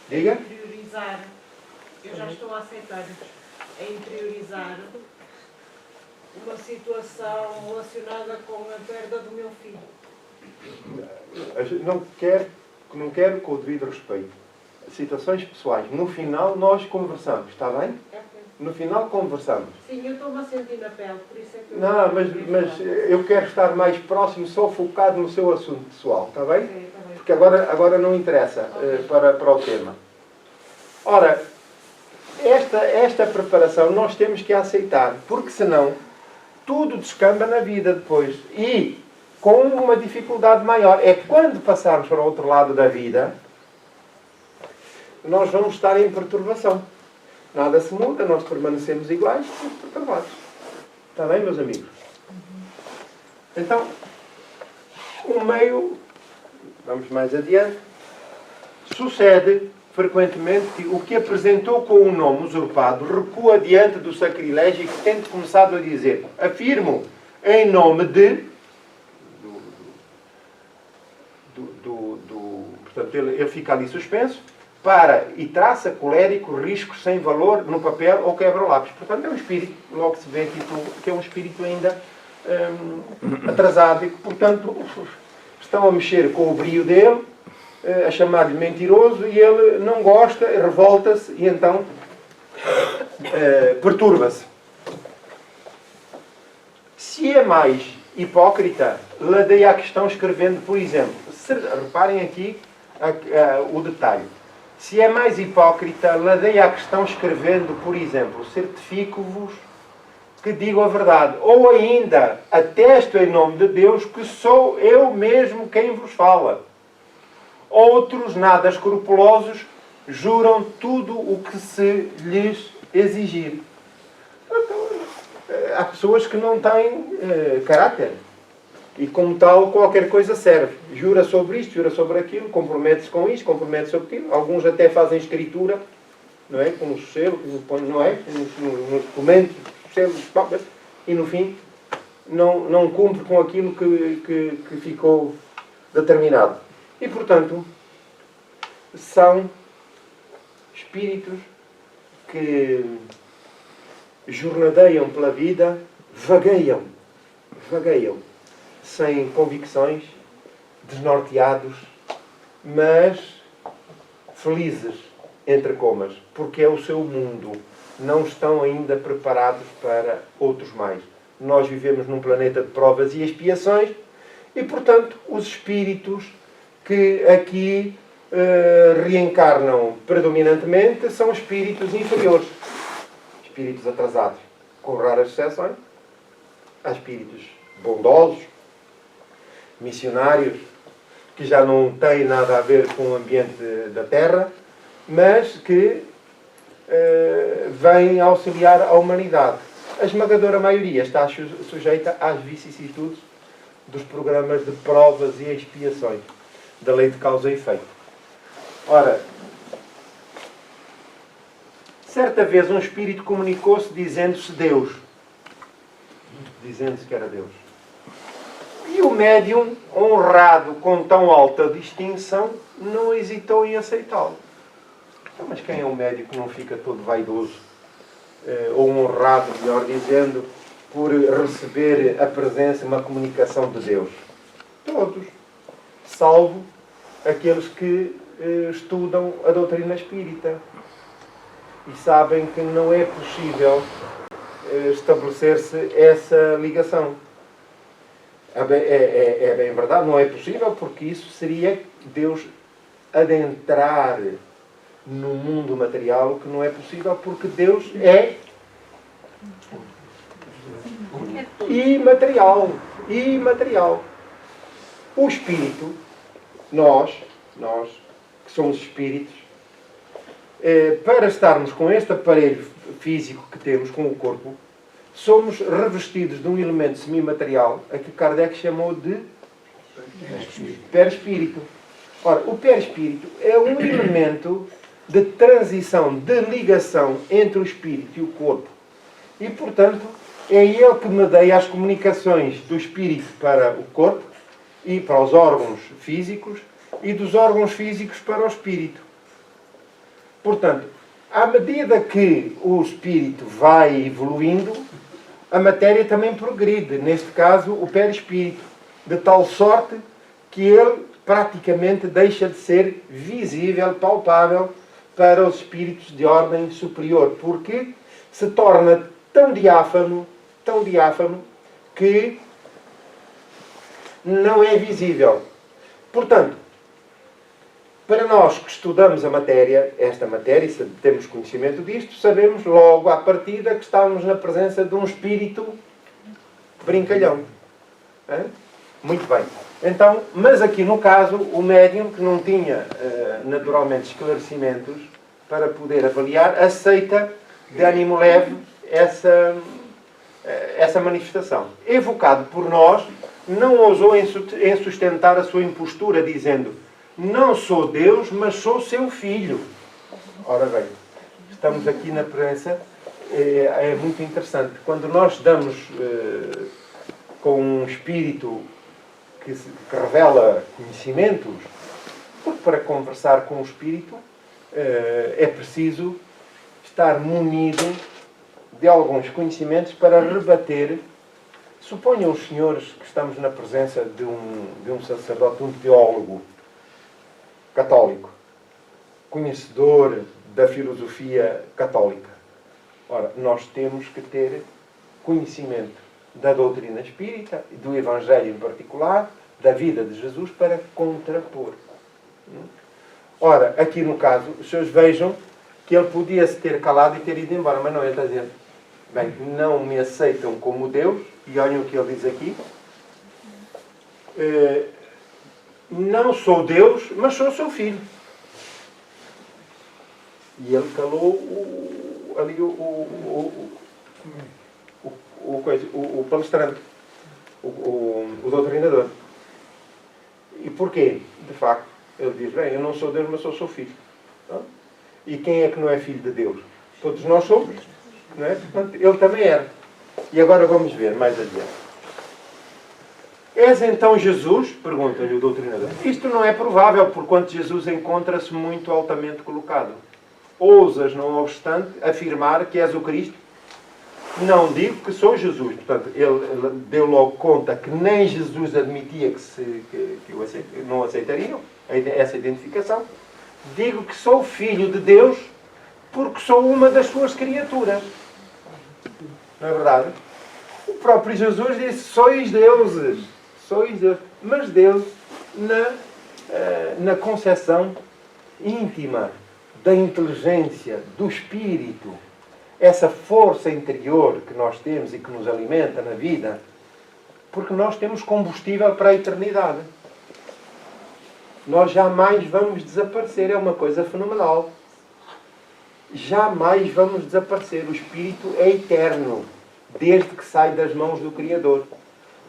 Diga? Interiorizar. Eu já estou a aceitar. A interiorizar uma situação relacionada com a perda do meu filho. Não quero com o devido respeito. Situações pessoais. No final nós conversamos, está bem? No final conversamos. Sim, eu estou-me a sentir na pele, por isso é que eu... Não, mas eu quero estar mais próximo, só focado no seu assunto pessoal, está bem? Sim, está bem. Porque agora não interessa para o tema. Ora, esta preparação nós temos que aceitar, porque senão tudo descamba na vida depois. E com uma dificuldade maior. É que quando passarmos para o outro lado da vida, nós vamos estar em perturbação. Nada se muda, nós permanecemos iguais, estamos perturbados. Está bem, meus amigos? Então, o meio, vamos mais adiante, sucede frequentemente que o que apresentou com o nome usurpado recua diante do sacrilégio e que tente começado a dizer: afirmo em nome de... Portanto, ele fica ali suspenso e traça colérico, risco, sem valor no papel ou quebra o lápis. Portanto, é um espírito, logo se vê aqui que é um espírito ainda atrasado e que, portanto, estão a mexer com o brio dele, a chamar-lhe mentiroso, e ele não gosta, revolta-se e então perturba-se. Se é mais hipócrita, ladeia a questão escrevendo, por exemplo, reparem aqui o detalhe. Se é mais hipócrita, ladeia a questão escrevendo, por exemplo, certifico-vos que digo a verdade, ou ainda atesto em nome de Deus que sou eu mesmo quem vos fala. Outros, nada escrupulosos, juram tudo o que se lhes exigir. Então, há pessoas que não têm caráter. E como tal, qualquer coisa serve. Jura sobre isto, jura sobre aquilo, compromete-se com isto, compromete-se sobre aquilo. Alguns até fazem escritura, não é? Com um selo, não é? Nos documentos, selos, e no fim não cumpre com aquilo que ficou determinado. E, portanto, são espíritos que jornadeiam pela vida, vagueiam, sem convicções, desnorteados, mas felizes, entre comas, porque é o seu mundo. Não estão ainda preparados para outros mais. Nós vivemos num planeta de provas e expiações e, portanto, os espíritos que aqui reencarnam predominantemente são espíritos inferiores, espíritos atrasados, com raras exceções. Há espíritos bondosos, missionários, que já não têm nada a ver com o ambiente da Terra, mas que vêm auxiliar a humanidade. A esmagadora maioria está sujeita às vicissitudes dos programas de provas e expiações, da lei de causa e efeito. Ora, certa vez um espírito comunicou-se dizendo-se Deus. Dizendo-se que era Deus. E o médium, honrado com tão alta distinção, não hesitou em aceitá-lo. Então, mas quem é o médium que não fica todo vaidoso, ou honrado, melhor dizendo, por receber a presença, uma comunicação de Deus? Todos. Salvo aqueles que estudam a doutrina espírita e sabem que não é possível estabelecer-se essa ligação. É bem verdade, não é possível, porque isso seria Deus adentrar no mundo material, o que não é possível, porque Deus é imaterial. O espírito, nós que somos espíritos, para estarmos com este aparelho físico que temos, com o corpo, somos revestidos de um elemento semimaterial a que Kardec chamou de Perispírito. Ora, o perispírito é um elemento de transição, de ligação entre o espírito e o corpo. E, portanto, é ele que medeia as comunicações do espírito para o corpo e para os órgãos físicos e dos órgãos físicos para o espírito. Portanto, à medida que o espírito vai evoluindo, a matéria também progride, neste caso o perispírito, de tal sorte que ele praticamente deixa de ser visível, palpável para os espíritos de ordem superior, porque se torna tão diáfano, que não é visível. Portanto, para nós que estudamos a matéria, esta matéria, e temos conhecimento disto, sabemos logo à partida que estamos na presença de um espírito brincalhão. Muito bem. Então, mas aqui no caso, o médium, que não tinha naturalmente esclarecimentos para poder avaliar, aceita de ânimo leve essa manifestação. Evocado por nós, não ousou em sustentar a sua impostura, dizendo: não sou Deus, mas sou seu filho. Ora bem, estamos aqui na presença, é muito interessante. Quando nós damos com um espírito que revela conhecimentos, porque para conversar com o espírito é preciso estar munido de alguns conhecimentos para rebater. Suponham os senhores que estamos na presença de um sacerdote, um teólogo católico, conhecedor da filosofia católica. Ora, nós temos que ter conhecimento da doutrina espírita, do Evangelho em particular, da vida de Jesus, para contrapor. Ora, aqui no caso, os senhores vejam que ele podia se ter calado e ter ido embora, mas não, ele está dizendo: bem, não me aceitam como Deus, e olhem o que ele diz aqui: não sou Deus, mas sou seu filho. E ele calou o palestrante, o doutrinador. E porquê? De facto, ele diz: bem, eu não sou Deus, mas sou seu filho. E quem é que não é filho de Deus? Todos nós somos, não é? Portanto, ele também era. E agora vamos ver mais adiante. És então Jesus? Pergunta-lhe o doutrinador. Isto não é provável, porquanto Jesus encontra-se muito altamente colocado. Ousas, não obstante, afirmar que és o Cristo? Não digo que sou Jesus. Portanto, ele deu logo conta que nem Jesus admitia que não aceitariam essa identificação. Digo que sou filho de Deus porque sou uma das suas criaturas. Não é verdade? O próprio Jesus disse: sois deuses. Sois deuses. Mas Deus, na concepção íntima da inteligência, do espírito, essa força interior que nós temos e que nos alimenta na vida, porque nós temos combustível para a eternidade. Nós jamais vamos desaparecer. É uma coisa fenomenal. Jamais vamos desaparecer. O espírito é eterno, desde que sai das mãos do Criador.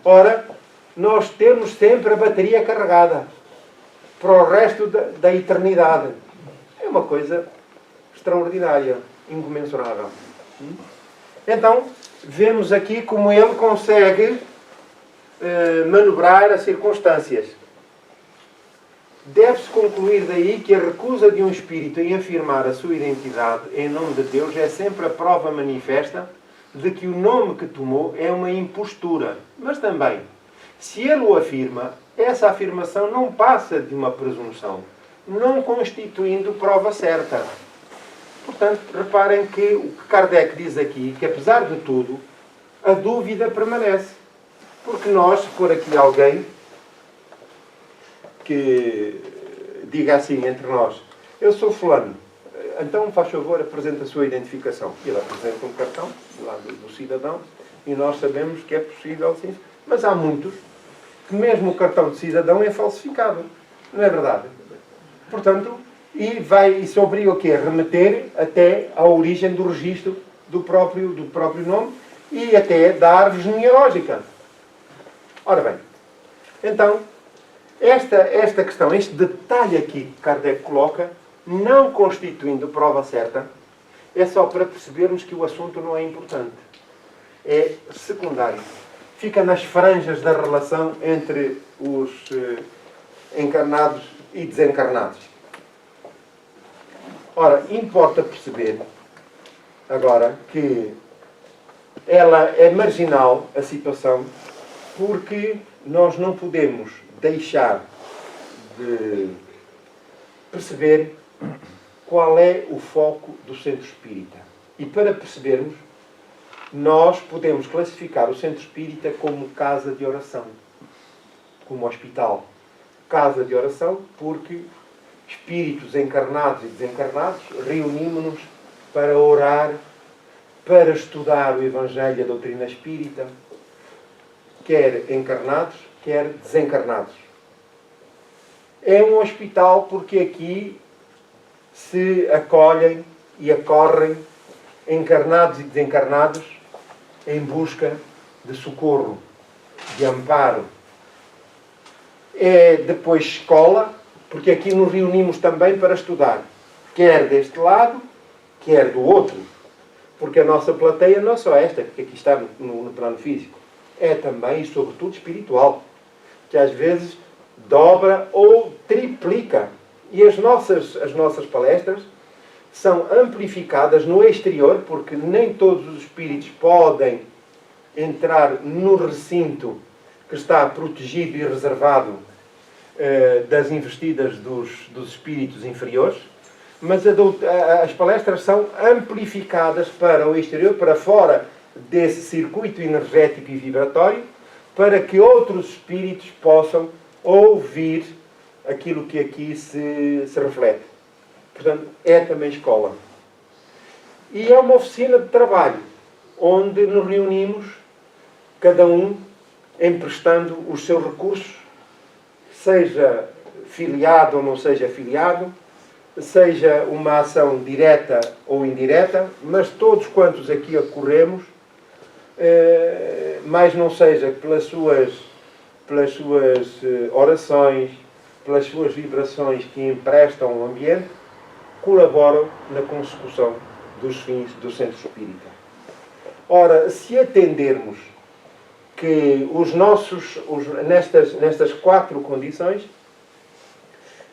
Ora, nós temos sempre a bateria carregada para o resto da eternidade. É uma coisa extraordinária, incomensurável. Então, vemos aqui como ele consegue manobrar as circunstâncias. Deve-se concluir daí que a recusa de um espírito em afirmar a sua identidade em nome de Deus é sempre a prova manifesta de que o nome que tomou é uma impostura. Mas também, se ele o afirma, essa afirmação não passa de uma presunção, não constituindo prova certa. Portanto, reparem que o que Kardec diz aqui, que apesar de tudo, a dúvida permanece. Porque nós, se for aqui alguém que diga assim entre nós: eu sou fulano, então faz favor, apresenta a sua identificação. Ele apresenta um cartão lá do cidadão e nós sabemos que é possível sim. Mas há muitos que mesmo o cartão de cidadão é falsificado. Não é verdade? Portanto, e se obriga o quê? A remeter até à origem do registro do próprio nome e até da árvore genealógica. Ora bem, então, esta questão, este detalhe aqui que Kardec coloca, não constituindo prova certa, é só para percebermos que o assunto não é importante. É secundário. Fica nas franjas da relação entre os encarnados e desencarnados. Ora, importa perceber agora que ela é marginal, a situação, porque nós não podemos deixar de perceber qual é o foco do centro espírita. E para percebermos, nós podemos classificar o centro espírita como casa de oração, como hospital. Casa de oração porque espíritos encarnados e desencarnados reunimos-nos para orar, para estudar o Evangelho e a doutrina espírita, quer encarnados, quer desencarnados. É um hospital porque aqui se acolhem e acorrem encarnados e desencarnados em busca de socorro, de amparo. É depois escola, porque aqui nos reunimos também para estudar, quer deste lado, quer do outro. Porque a nossa plateia não é só esta, que aqui está no plano físico. É também e sobretudo espiritual, que às vezes dobra ou triplica. E as nossas palestras são amplificadas no exterior, porque nem todos os espíritos podem entrar no recinto que está protegido e reservado das investidas dos espíritos inferiores, mas as palestras são amplificadas para o exterior, para fora desse circuito energético e vibratório, para que outros espíritos possam ouvir aquilo que aqui se reflete. Portanto, é também escola. E é uma oficina de trabalho, onde nos reunimos, cada um emprestando os seus recursos, seja filiado ou não seja filiado, seja uma ação direta ou indireta, mas todos quantos aqui ocorremos, mais não seja pelas suas orações, pelas suas vibrações que emprestam ao ambiente, colaboram na consecução dos fins do centro espírita. Ora, se atendermos que nestas 4 condições,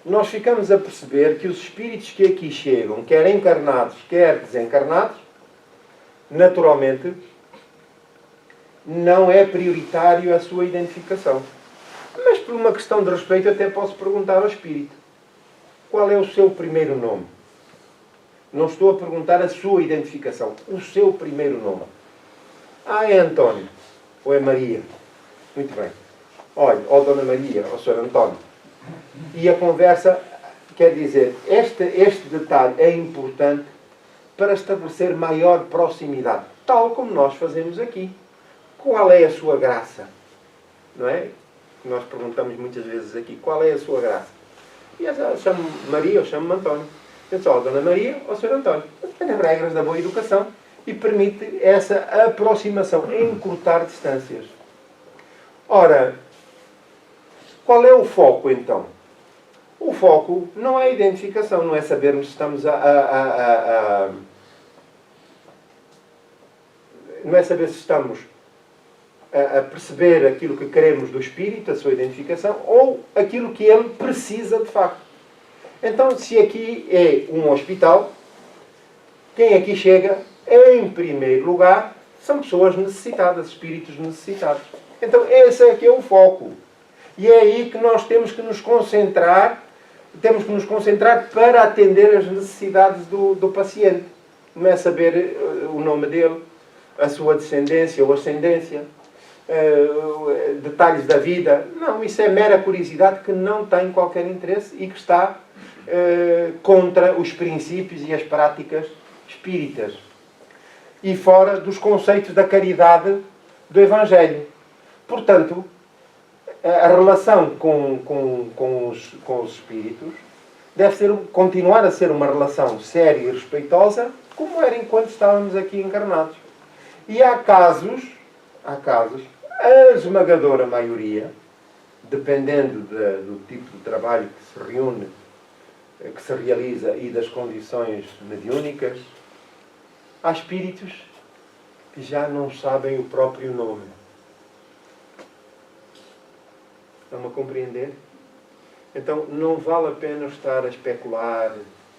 nós ficamos a perceber que os espíritos que aqui chegam, quer encarnados, quer desencarnados, naturalmente, não é prioritário a sua identificação. Mas por uma questão de respeito até posso perguntar ao espírito: qual é o seu primeiro nome? Não estou a perguntar a sua identificação, o seu primeiro nome. É António, ou é Maria. Muito bem. Olha, ou Dona Maria, ou Sr. António. E a conversa, quer dizer, este detalhe é importante para estabelecer maior proximidade, tal como nós fazemos aqui. Qual é a sua graça? Não é? Nós perguntamos muitas vezes aqui, qual é a sua graça? E eu chamo Maria, eu chamo António. Eu sou Dona Maria ou Sr. António. Tem as regras da boa educação e permite essa aproximação, encurtar distâncias. Ora, qual é o foco então? O foco não é a identificação, não é sabermos se estamos não é saber se estamos a perceber aquilo que queremos do espírito, a sua identificação, ou aquilo que ele precisa de facto. Então, se aqui é um hospital, quem aqui chega, em primeiro lugar, são pessoas necessitadas, espíritos necessitados. Então, esse aqui é o foco. E é aí que nós temos que nos concentrar para atender as necessidades do paciente. Não é saber o nome dele, a sua descendência ou ascendência, detalhes da vida. Não, isso é mera curiosidade que não tem qualquer interesse e que está contra os princípios e as práticas espíritas. E fora dos conceitos da caridade do Evangelho. Portanto, a relação com os espíritos deve continuar a ser uma relação séria e respeitosa, como era enquanto estávamos aqui encarnados. E há casos, a esmagadora maioria dependendo do tipo de trabalho que se reúne, que se realiza e das condições mediúnicas, há espíritos que já não sabem o próprio nome. Estão a compreender? Então não vale a pena estar a especular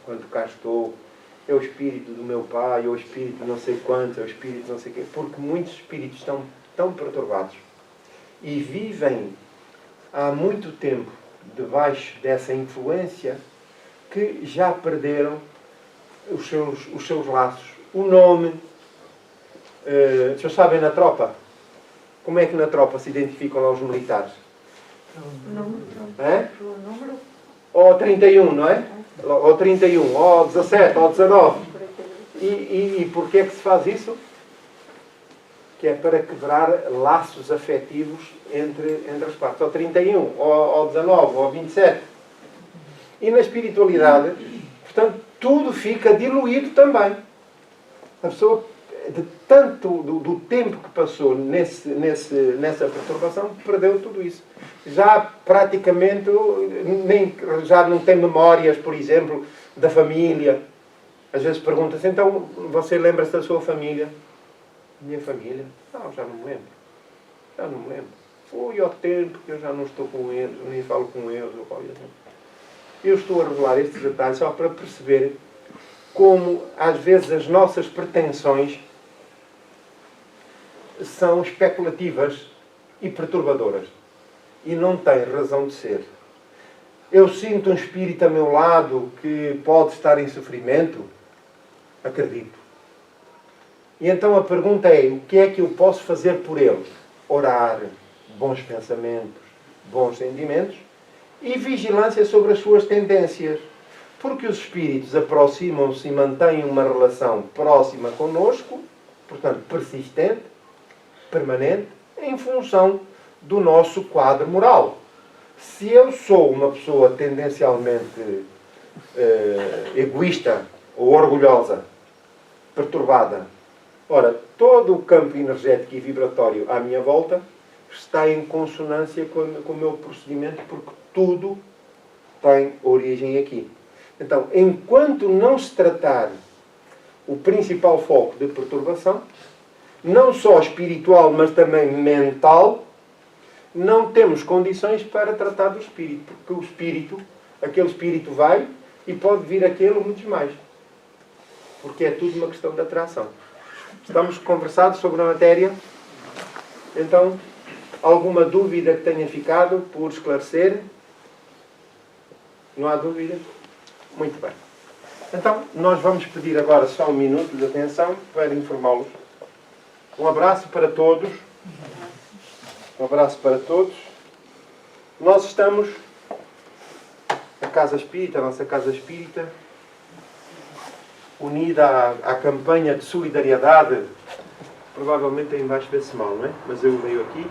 quando cá estou. É o espírito do meu pai, é o espírito não sei quanto, é o espírito não sei o quê. Porque muitos espíritos estão tão perturbados e vivem há muito tempo debaixo dessa influência que já perderam os seus laços. O nome. Vocês sabem na tropa? Como é que na tropa se identificam lá os militares? É? Ou 31, não é? Ou 31, ou 17, ou 19. E porquê é que se faz isso? Que é para quebrar laços afetivos entre as partes. Ou 31, ou 19, ou 27. E na espiritualidade, portanto, tudo fica diluído também. A pessoa, de tanto do tempo que passou nessa perturbação, perdeu tudo isso. Já praticamente já não tem memórias, por exemplo, da família. Às vezes pergunta-se, então, você lembra-se da sua família? Minha família? Não, já não me lembro. Já não me lembro. Foi ao tempo que eu já não estou com eles, nem falo com eles. Eu estou a revelar estes detalhes só para perceber como, às vezes, as nossas pretensões são especulativas e perturbadoras. E não têm razão de ser. Eu sinto um espírito a meu lado que pode estar em sofrimento? Acredito. E então a pergunta é, o que é que eu posso fazer por ele? Orar, bons pensamentos, bons sentimentos e vigilância sobre as suas tendências. Porque os espíritos aproximam-se e mantêm uma relação próxima conosco, portanto persistente, permanente, em função do nosso quadro moral. Se eu sou uma pessoa tendencialmente egoísta ou orgulhosa, perturbada, ora, todo o campo energético e vibratório à minha volta está em consonância com o meu procedimento, porque tudo tem origem aqui. Então, enquanto não se tratar o principal foco de perturbação, não só espiritual, mas também mental, não temos condições para tratar do espírito. Porque o espírito, aquele espírito vai e pode vir aquele ou muitos mais. Porque é tudo uma questão de atração. Estamos conversados sobre a matéria. Então, alguma dúvida que tenha ficado por esclarecer? Não há dúvida? Muito bem. Então, nós vamos pedir agora só um minuto de atenção para informá-los. Um abraço para todos. Um abraço para todos. Nós estamos na Casa Espírita, a nossa Casa Espírita, unida à campanha de solidariedade, provavelmente aí embaixo vê-se mal, não é? Mas eu leio aqui.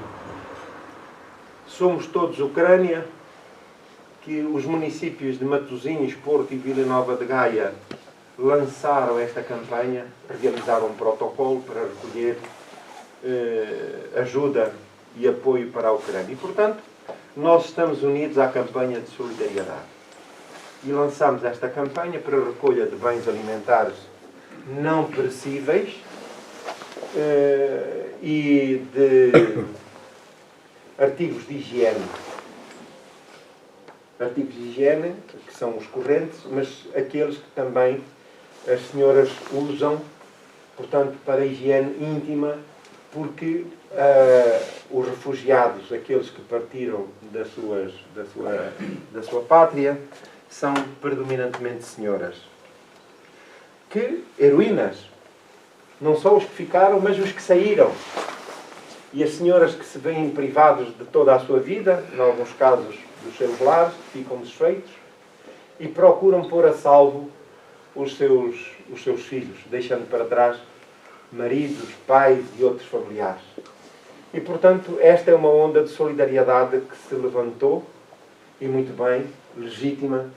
Somos todos Ucrânia, que os municípios de Matosinhos, Porto e Vila Nova de Gaia lançaram esta campanha, realizaram um protocolo para recolher ajuda e apoio para a Ucrânia. E, portanto, nós estamos unidos à campanha de solidariedade. E lançamos esta campanha para a recolha de bens alimentares não perecíveis e de artigos de higiene. Artigos de higiene, que são os correntes, mas aqueles que também as senhoras usam, portanto, para a higiene íntima, porque os refugiados, aqueles que partiram da sua pátria, são predominantemente senhoras. Que heroínas! Não só os que ficaram, mas os que saíram. E as senhoras que se veem privados de toda a sua vida, em alguns casos dos seus lares, ficam desfeitos e procuram pôr a salvo os seus filhos, deixando para trás maridos, pais e outros familiares. E, portanto, esta é uma onda de solidariedade que se levantou, e muito bem, legítima,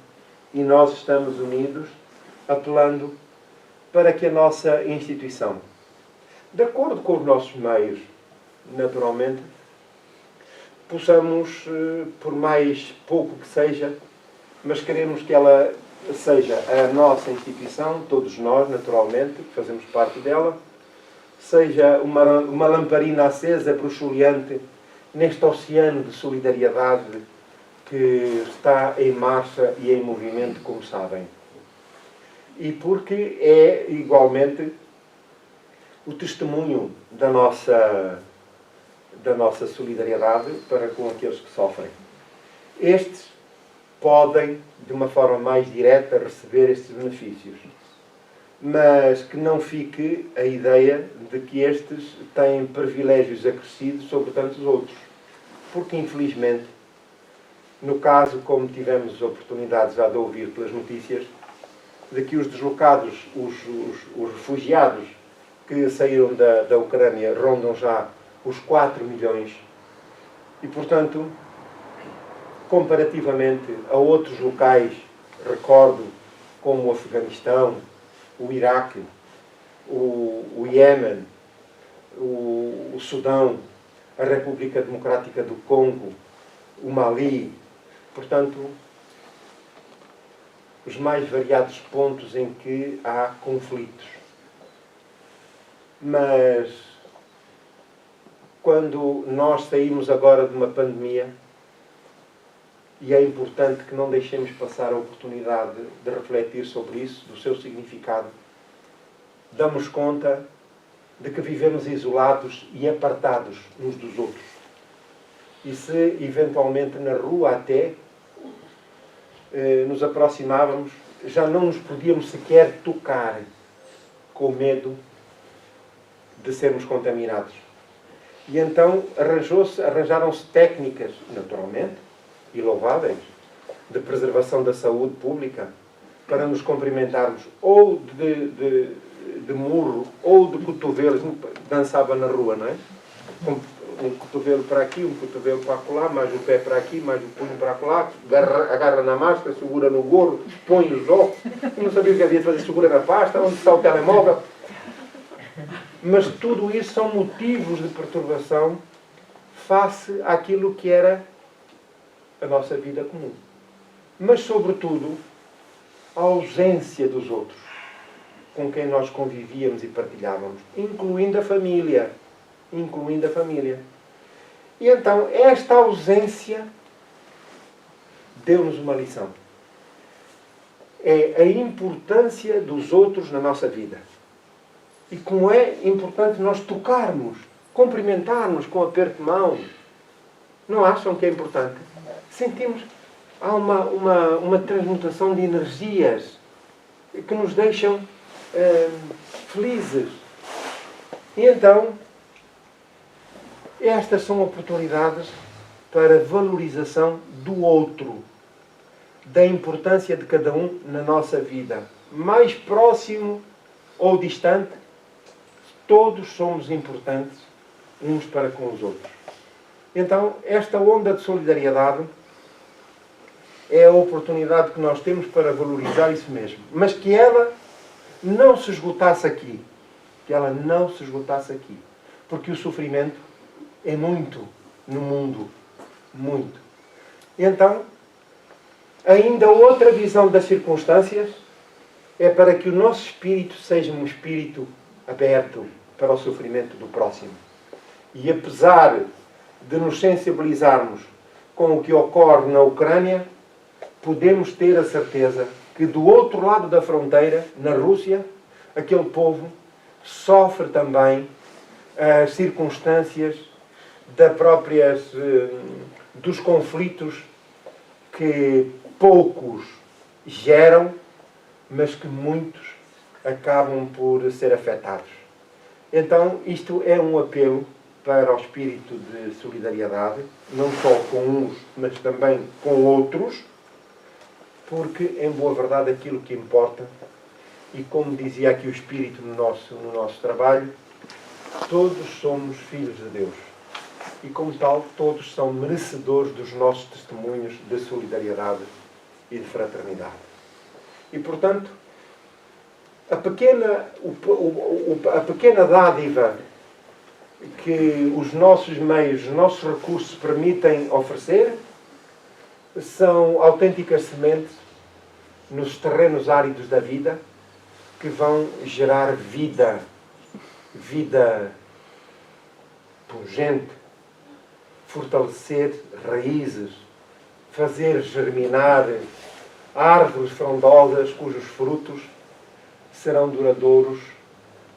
e nós estamos unidos, apelando para que a nossa instituição, de acordo com os nossos meios, naturalmente, possamos, por mais pouco que seja, mas queremos que ela seja a nossa instituição, todos nós, naturalmente, que fazemos parte dela, seja uma lamparina acesa, bruxuleante, neste oceano de solidariedade que está em marcha e em movimento, como sabem. E porque é, igualmente, o testemunho da nossa solidariedade para com aqueles que sofrem. Estes podem, de uma forma mais direta, receber estes benefícios. Mas que não fique a ideia de que estes têm privilégios acrescidos sobre tantos outros. Porque, infelizmente, no caso, como tivemos oportunidade já de ouvir pelas notícias, de que os deslocados, os refugiados que saíram da Ucrânia rondam já os 4 milhões. E, portanto, comparativamente a outros locais, recordo, como o Afeganistão, o Iraque, o Iémen, o Sudão, a República Democrática do Congo, o Mali, portanto, os mais variados pontos em que há conflitos. Mas, quando nós saímos agora de uma pandemia, e é importante que não deixemos passar a oportunidade de refletir sobre isso, do seu significado, damos conta de que vivemos isolados e apartados uns dos outros. E se, eventualmente, na rua até, nos aproximávamos, já não nos podíamos sequer tocar, com medo de sermos contaminados. E então arranjaram-se técnicas, naturalmente, e louváveis, de preservação da saúde pública, para nos cumprimentarmos ou de murro ou de cotovelos. Dançava na rua, não é? Um cotovelo para aqui, um cotovelo para acolá, mais o pé para aqui, mais o punho para acolá, agarra na máscara, segura no gorro, põe os óculos, não sabia o que havia de fazer, segura na pasta, onde está o telemóvel. Mas tudo isso são motivos de perturbação face àquilo que era a nossa vida comum. Mas, sobretudo, a ausência dos outros com quem nós convivíamos e partilhávamos, incluindo a família. E então, esta ausência deu-nos uma lição. É a importância dos outros na nossa vida. E como é importante nós tocarmos, cumprimentarmos com aperto de mão. Não acham que é importante? Sentimos, há uma transmutação de energias que nos deixam felizes. E então, estas são oportunidades para valorização do outro, da importância de cada um na nossa vida. Mais próximo ou distante, todos somos importantes uns para com os outros. Então, esta onda de solidariedade é a oportunidade que nós temos para valorizar isso mesmo. Mas que ela não se esgotasse aqui. Que ela não se esgotasse aqui. Porque o sofrimento é muito no mundo. Muito. E então, ainda outra visão das circunstâncias é para que o nosso espírito seja um espírito aberto para o sofrimento do próximo. E apesar de nos sensibilizarmos com o que ocorre na Ucrânia, podemos ter a certeza que do outro lado da fronteira, na Rússia, aquele povo sofre também as circunstâncias dos conflitos que poucos geram, mas que muitos acabam por ser afetados. Então, isto é um apelo para o espírito de solidariedade, não só com uns, mas também com outros, porque, em boa verdade, aquilo que importa, e como dizia aqui o Espírito no nosso trabalho, todos somos filhos de Deus. E, como tal, todos são merecedores dos nossos testemunhos de solidariedade e de fraternidade. E, portanto, a pequena dádiva que os nossos meios, os nossos recursos permitem oferecer são autênticas sementes nos terrenos áridos da vida que vão gerar vida, vida pungente, fortalecer raízes, fazer germinar árvores frondosas cujos frutos serão duradouros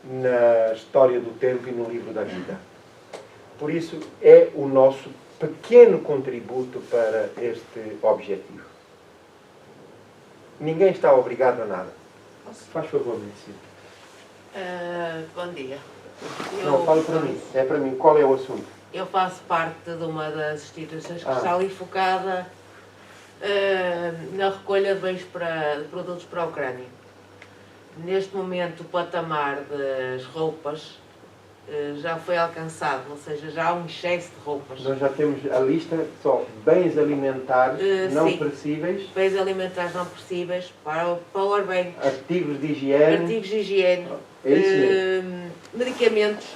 na história do tempo e no livro da vida. Por isso, é o nosso pequeno contributo para este objetivo. Ninguém está obrigado a nada. Faz favor, Medicina. Bom dia. Não, fala para mim. É para mim. Qual é o assunto? Eu faço parte de uma das instituições que Ah. está ali focada na recolha de bens de produtos para a Ucrânia. Neste momento, o patamar das roupas já foi alcançado, ou seja, já há um excesso de roupas. Nós já temos a lista só bens alimentares não sim. perecíveis, Bens alimentares não perecíveis, powerbanks, artigos de higiene. artigos de higiene, É isso mesmo. medicamentos,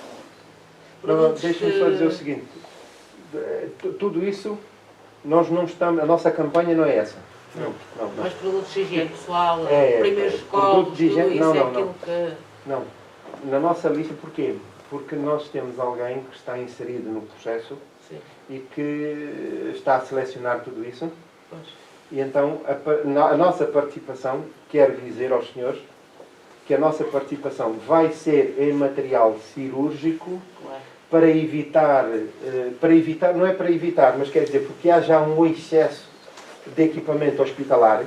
Não, produtos deixa-me só dizer o seguinte. Tudo isso, nós não estamos... A nossa campanha não é essa. Não. mas produtos de higiene pessoal, É, primeiros produtos copos, de tudo higiene- isso não, é não, aquilo que... Não. Na nossa lista, porquê? Porque nós temos alguém que está inserido no processo Sim, e que está a selecionar tudo isso. pois. E então a nossa participação, quero dizer aos senhores, que a nossa participação vai ser em material cirúrgico Claro. para evitar, não é para evitar, mas quer dizer, porque há já um excesso de equipamento hospitalar,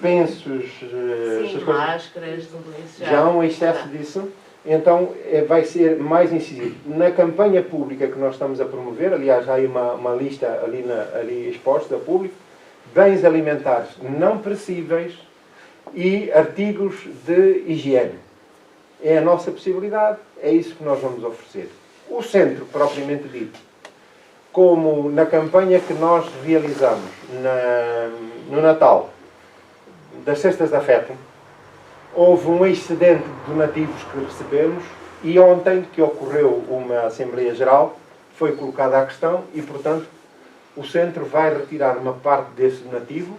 pensos, Sim, essas coisas, máscaras, tudo isso já há um excesso disso, então vai ser mais incisivo. Na campanha pública que nós estamos a promover, aliás, há aí uma lista ali exposta ao público, bens alimentares não perecíveis e artigos de higiene. É a nossa possibilidade, é isso que nós vamos oferecer. O centro, propriamente dito, como na campanha que nós realizamos no Natal, das cestas de afeto, houve um excedente de donativos que recebemos e ontem, que ocorreu uma Assembleia Geral, foi colocada a questão e, portanto, o centro vai retirar uma parte desse donativo,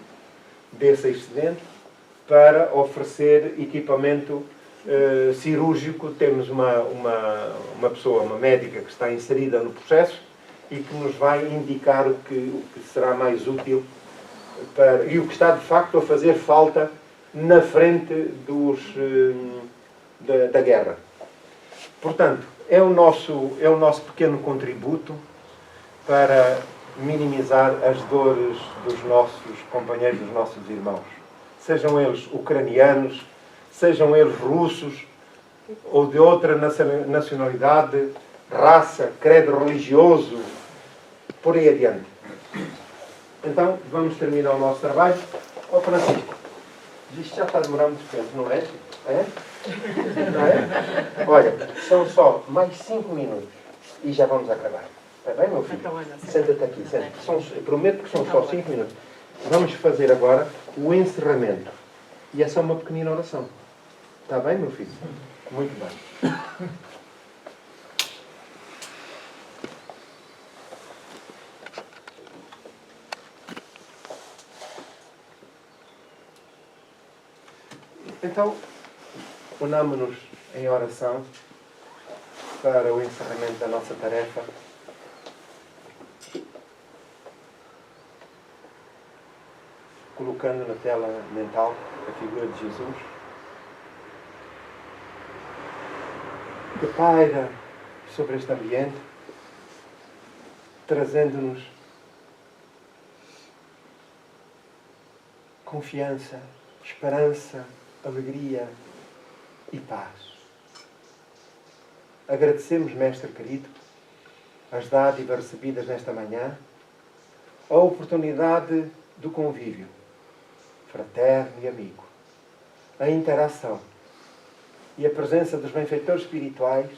desse excedente, para oferecer equipamento cirúrgico. Temos uma pessoa, uma médica, que está inserida no processo e que nos vai indicar o que será mais útil e o que está, de facto, a fazer falta na frente da guerra. Portanto, é o nosso pequeno contributo para minimizar as dores dos nossos companheiros, dos nossos irmãos. Sejam eles ucranianos, sejam eles russos ou de outra nacionalidade, raça, credo religioso, por aí adiante. Então, vamos terminar o nosso trabalho. Ó Francisco, isto já está a demorar muito tempo, não é? É? Não é? Olha, são só mais 5 minutos e já vamos acabar. Está bem, meu filho? Senta-te aqui, senta-te. Prometo que são só 5 minutos. Vamos fazer agora o encerramento. E é só uma pequenina oração. Está bem, meu filho? Muito bem. Então, unamos-nos em oração para o encerramento da nossa tarefa. Colocando na tela mental a figura de Jesus, que paira sobre este ambiente, trazendo-nos confiança, esperança, alegria e paz. Agradecemos, Mestre querido, as dádivas recebidas nesta manhã, a oportunidade do convívio fraterno e amigo, a interação e a presença dos benfeitores espirituais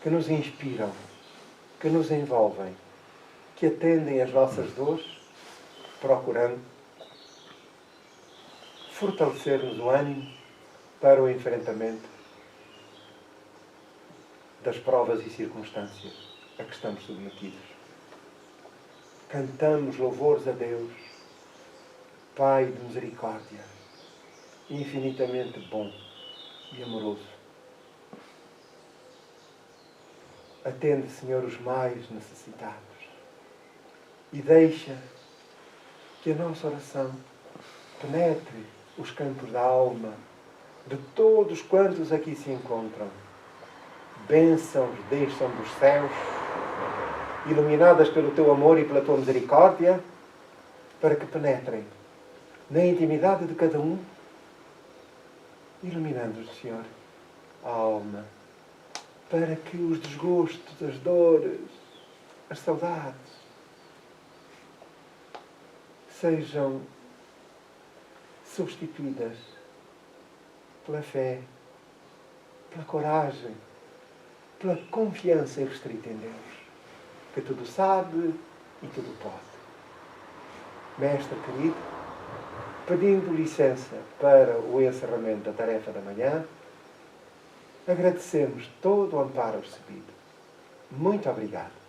que nos inspiram, que nos envolvem, que atendem às nossas dores, procurando fortalecer-nos o ânimo para o enfrentamento das provas e circunstâncias a que estamos submetidos. Cantamos louvores a Deus, Pai de misericórdia, infinitamente bom e amoroso. Atende, Senhor, os mais necessitados e deixa que a nossa oração penetre os campos da alma de todos quantos aqui se encontram. Bênçãos desçam dos céus, iluminadas pelo Teu amor e pela Tua misericórdia, para que penetrem na intimidade de cada um, iluminando, Senhor, a alma, para que os desgostos, as dores, as saudades sejam substituídas pela fé, pela coragem, pela confiança irrestrita em Deus, que tudo sabe e tudo pode. Mestre querido, pedindo licença para o encerramento da tarefa da manhã, agradecemos todo o amparo recebido. Muito obrigado.